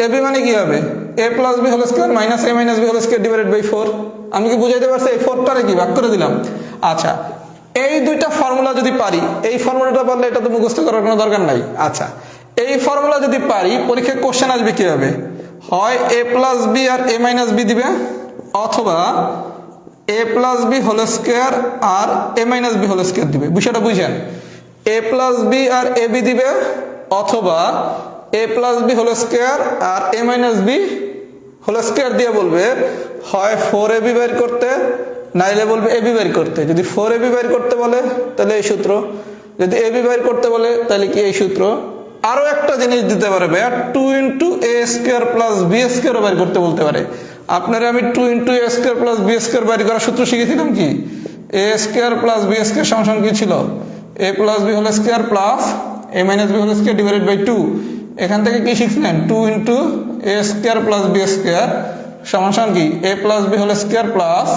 S1: ab মানে কি হবে? a + b whole square minus a - b whole square divided by 4। আমি কি বুঝাইতে পারছি? এই 4টারে কি ভাগ করে দিলাম। আচ্ছা, এই দুইটা ফর্মুলা যদি পারি, এই ফর্মুলাটা পারলে এটা তো মুখস্থ করার কোনো দরকার নাই। আচ্ছা, এই ফর্মুলা যদি পারি, পরীক্ষায় কোশ্চেন আসবে কিভাবে? হয় a + b R a - b দিবে, অথবা a + b হোল স্কয়ার আর a - b হোল স্কয়ার দিবে। বিষয়টা বুঝেন, a + b আর ab দিবে, অথবা a + b হোল স্কয়ার আর a - b হোল স্কয়ার দিয়ে বলবে হয় 4ab বের করতে, নাইলে বলবে ab বের করতে। যদি 4ab বের করতে বলে তাহলে এই সূত্র, যদি ab বের করতে বলে তাহলে কি এই সূত্র। আরো একটা জিনিস দিতে পারে, 2 × a² + b² বের করতে বলতে পারে। আপনারা আমি 2 × a² + b² বের করার সূত্র শিখেছিলাম কি? a² + b² সমান কি ছিল? a + b whole square plus a - b whole square divided by 2। এখান থেকে কি শিখলেন? 2 × a² + b² সমান কি? a + b whole square plus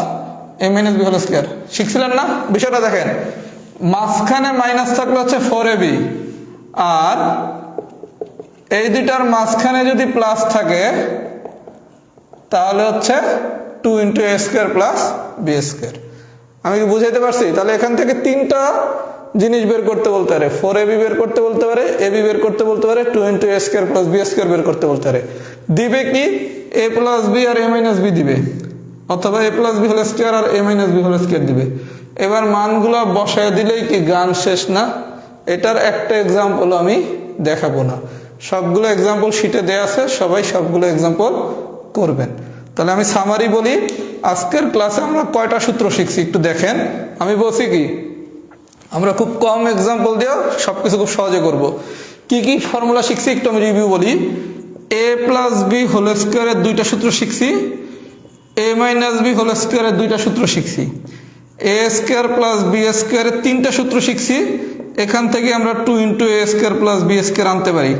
S1: a - b whole square. শিখছিলেন না? বিষয়টা দেখেন, মাঝখানে মাইনাস থাকলে হচ্ছে 4ab, আর এই দুইটার মাঝখানে যদি প্লাস থাকে তাহলে হচ্ছে 2 × a² + b²। আমি কি বুঝাইতে পারছি? তাহলে এখান থেকে 3টা জিনিস বের করতে বলতে পারে, 4ab বের করতে বলতে পারে, ab বের করতে বলতে পারে, 2 × a² + b² বের করতে বলতে পারে। দিবে কি? a + b R a - b দিবে, অথবা a + b হোল স্কয়ার আর a - b হোল স্কয়ার দিবে। এবার মানগুলো বসায় দিলেই কি গান শেষ না? এটার একটা এক্সাম্পল আমি দেখাবো না, সবগুলো এক্সাম্পল শিটে দেয়া আছে, সবাই সবগুলো এক্সাম্পল করবেন। তাহলে আমি সামারি বলি, আজকের ক্লাসে আমরা কয়টা সূত্র শিখছি একটু দেখেন। আমি বলছি কি, আমরা খুব কম এক্সাম্পল দিয়ে সবকিছু খুব সহজে করব। কি কি ফর্মুলা শিখছি একটু আমি রিভিউ বলি। a প্লাস বি হোল স্কোয়ারের দুইটা সূত্র শিখছি, a মাইনাস বি হোল স্কোয়ারের দুইটা সূত্র শিখছি, a স্কোয়ার প্লাস বি স্কোয়ারের তিনটা সূত্র শিখছি। এখান থেকে আমরা 2 into a square plus B square আনতে পারি।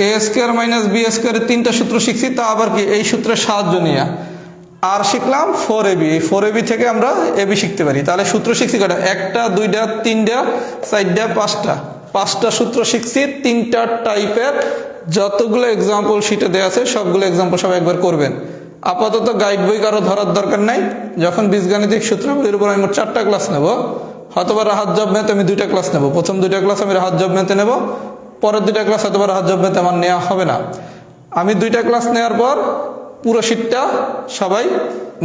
S1: এ স্কোয়ার মাইনাস বি স্কোয়ারের তিনটা সূত্র শিখছি, তা আবার কি এই সূত্রের সাহায্য নিয়ে। আর শিখলাম 4ab, এই 4ab থেকে আমরা এবি শিখতে পারি। তাহলে সূত্র শিখছি কটা? একটা, দুইটা, তিনটা, চারটা, পাঁচটা সূত্র শিখছি তিনটা টাইপের। যতগুলো এক্সাম্পল শিটে দেওয়া আছে সবগুলো এক্সাম্পল সব একবার করবেন। আপাতত গাইড বই কারো ধরার দরকার নাই। যখন বীজগাণিতিক সূত্রাবলীর উপর আমি মোট 4টা ক্লাস নেব, হয়তোবা রাহাত জব ম্যাথে আমি 2টা ক্লাস নেব। প্রথম 2টা ক্লাস আমি রাহাত জব ম্যাথে নেব, পরের 2টা ক্লাস হয়তোবা রাহাত জব ম্যাথে আমার নেওয়া হবে না। আমি 2টা ক্লাস নেওয়ার পর পুরো শিটটা সবাই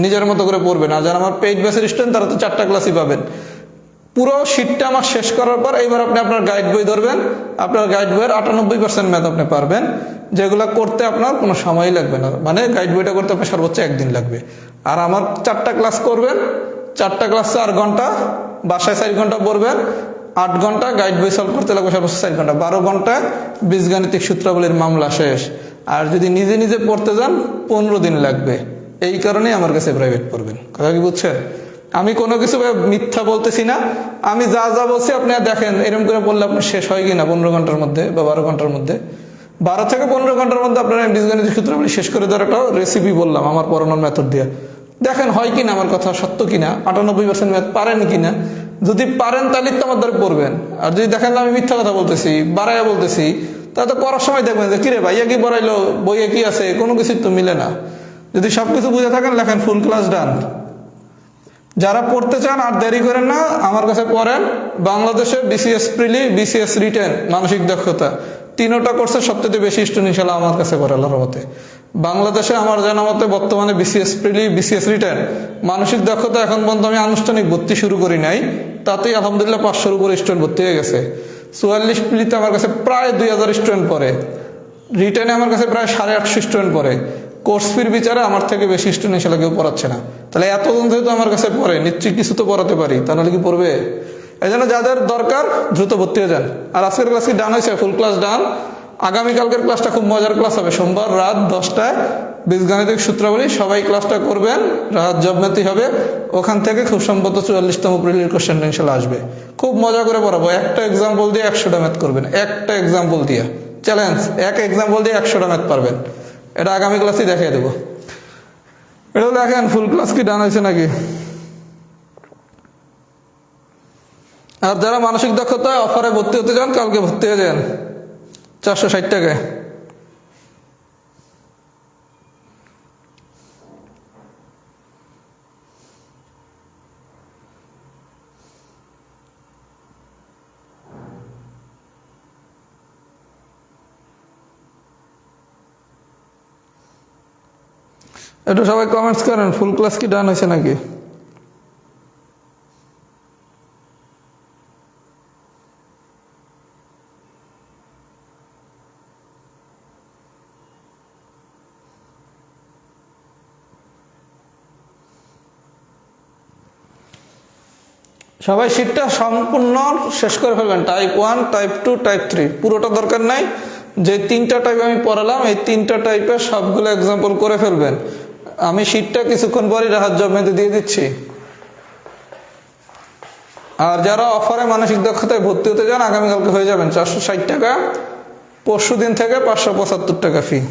S1: নিজের মতো করে পড়বেন। আর যারা আমার পেইড বেসের স্টুডেন্ট তারা তো 4টা ক্লাসই পাবেন। পুরো শিটটা আমার শেষ করার পর এইবার আপনি আপনার গাইড বই ধরবেন। আপনার গাইড বইয়ের 98% ম্যাথ আপনি পারবেন, যেগুলো করতে আপনার কোনো সময়ই লাগবে না। মানে গাইড বইটা করতে আপনার সর্বোচ্চ 1 দিন লাগবে। আর আমার 4টা ক্লাস করবেন, 4টা ক্লাস 4 ঘন্টা, বাসায় 4 ঘন্টা পড়বেন, 8 ঘন্টা গাইড বই সলভ করতে লাগবে সর্বোচ্চ 4 ঘন্টা, 12 ঘন্টায় বীজগাণিতিক সূত্রাবলীর মামলা শেষ। আর যদি নিজে নিজে পড়তে যান 15 দিন লাগবে। এই কারণেই আমার কাছে প্রাইভেট পড়বেন। কথা কি বুঝছেন? আমি কোনো কিছু মিথ্যা বলতেছি না। আমি যা যা বলছি আপনি দেখেন এরকম করে পড়লে আপনার শেষ হয় কিনা 15 ঘন্টার মধ্যে বা 12 ঘন্টার মধ্যে। 12 থেকে 15 ঘন্টার মধ্যে আপনারা বীজগাণিতিক সূত্রাবলী শেষ করে দেওয়ার একটা রেসিপি বললাম আমার পড়ানোর মেথড দিয়ে। দেখেন হয় কিনা, আমার কথা সত্য কিনা, 98% ম্যাথ পারেন কিনা। যদি পারেন তাহলে তো আমার দ্বারা পড়বেন। আর যদি দেখেন আমি মিথ্যা কথা বলতেছি, বাড়াইয়া বলতেছি, তাহলে তো পড়ার সময় দেখবেন যে কিরে ভাইয়া কি পড়াইলো, বইয়ে কি আছে, কোনো কিছু তো মিলে না। যদি সবকিছু বুঝে থাকেন লেখেন ফুল ক্লাস ডান। যারা পড়তে চান আর দেরি করেন না, আমার কাছে পড়েন। বাংলাদেশের বিসিএস প্রিলি, বিসিএস রিটেন, মানসিক দক্ষতা, 3টা কোর্সের সবচেয়ে বেশি স্টুডেন্ট ইনশাআল্লাহ আমার কাছে পড়ে আল্লাহর রহমতে। বাংলাদেশে আমার জানা মতে বর্তমানে বিসিএস প্রিলি, বিসিএস রিটেন, মানসিক দক্ষতা এখন পর্যন্ত আমি আনুষ্ঠানিক ভর্তি শুরু করি নাই, তাতেই আলহামদুলিল্লাহ 500-র উপরে স্টুডেন্ট ভর্তি হয়ে গেছে। 44 প্রিলিতে আমার কাছে প্রায় 2000 স্টুডেন্ট পড়ে, রিটেনে আমার কাছে প্রায় 850 স্টুডেন্ট পড়ে। কোর্স ফির বিচারে আমার থেকে বেশি স্টুডেন্ট ইনশাআল্লাহ কেউ পড়াচ্ছে না। তাহলে এতজন যেহেতু আমার কাছে পড়ে, নিশ্চয়ই কিছু তো পড়াতে পারি, তা নাহলে কি পড়বে? এই জন্য যাদের দরকার দ্রুত ভর্তি হয়ে যান। আর আজকের ক্লাস কি ডান হয়েছে? ফুল ক্লাস ডান। আগামীকালকের ক্লাসটা খুব মজার ক্লাস হবে, সোমবার রাত 10টায় বীজগাণিতিক সূত্রাবলী। সবাই ক্লাসটা করবেন, রাত জব ম্যাথই হবে। ওখান থেকে খুব সম্ভবত 44তম প্রিলির কোশ্চেনটা ইনশাআল্লাহ আসবে। খুব মজা করে পড়াবো। একটা এক্সাম্পল দিয়ে 100টা ম্যাথ করবেন, একটা এক্সাম্পল দিয়ে। চ্যালেঞ্জ, এক এক্সাম্পল দিয়ে 100টা ম্যাথ পারবেন। এটা আগামী ক্লাসেই দেখিয়ে দেবো। এটা দেখেন ফুল ক্লাস কি ডান হয়েছে নাকি। আর যারা মানসিক দক্ষতা অফারে ভর্তি হতে চান কালকে ভর্তি হয়ে যান 460 টাকায়। একটু সবাই কমেন্টস করেন ফুল ক্লাস কি ডান হয়েছে নাকি। সবাই শিটটা সম্পূর্ণ শেষ করে ফেলবেন। টাইপ 1, টাইপ 2, টাইপ 3 পুরোটা দরকার নাই। যে 3টা টাইপ আমি পড়ালাম এই 3টা টাইপের সবগুলো এক্সাম্পল করে ফেলবেন। আমি শিটটা কিছুক্ষণ পরই রাহাত জব ম্যাথে দিয়ে দিচ্ছি। আর যারা অফারে মানসিক দক্ষতায় ভর্তি হতে চান আগামীকালকে হয়ে যাবেন 460 টাকা, পরশু দিন থেকে 575 টাকা ফি।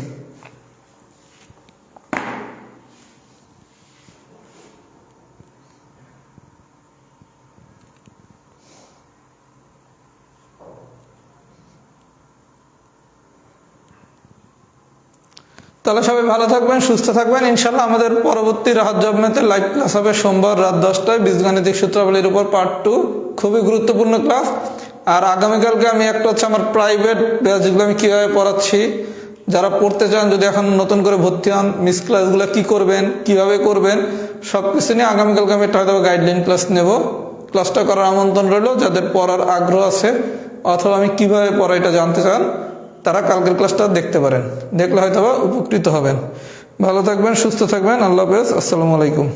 S1: তাহলে সবাই ভালো থাকবেন, সুস্থ থাকবেন। ইনশাল্লাহ আমাদের পরবর্তী রাহাত জব ম্যাথের লাইভ ক্লাস হবে সোমবার রাত 10টায় বীজগাণিতিক সূত্রাবলীর উপর পার্ট 2, খুবই গুরুত্বপূর্ণ ক্লাস। আর আগামীকালকে আমি একটা হচ্ছে আমার প্রাইভেট ব্যাচ, যেগুলো আমি কীভাবে পড়াচ্ছি, যারা পড়তে চান যদি এখন নতুন করে ভর্তি হন, মিস ক্লাসগুলো কী করবেন, কিভাবে করবেন, সব কিছু নিয়ে আগামীকালকে আমি একটা হয়তো গাইডলাইন ক্লাস নেব। ক্লাসটা করার আমন্ত্রণ রইল যাদের পড়ার আগ্রহ আছে অথবা আমি কিভাবে পড়াই এটা জানতে চান, তারা কালকের ক্লাসটা দেখতে পারেন। দেখলে হয়তো উপকৃত হবেন। ভালো থাকবেন, সুস্থ থাকবেন। আল্লাহ হাফেজ। আসসালামু আলাইকুম।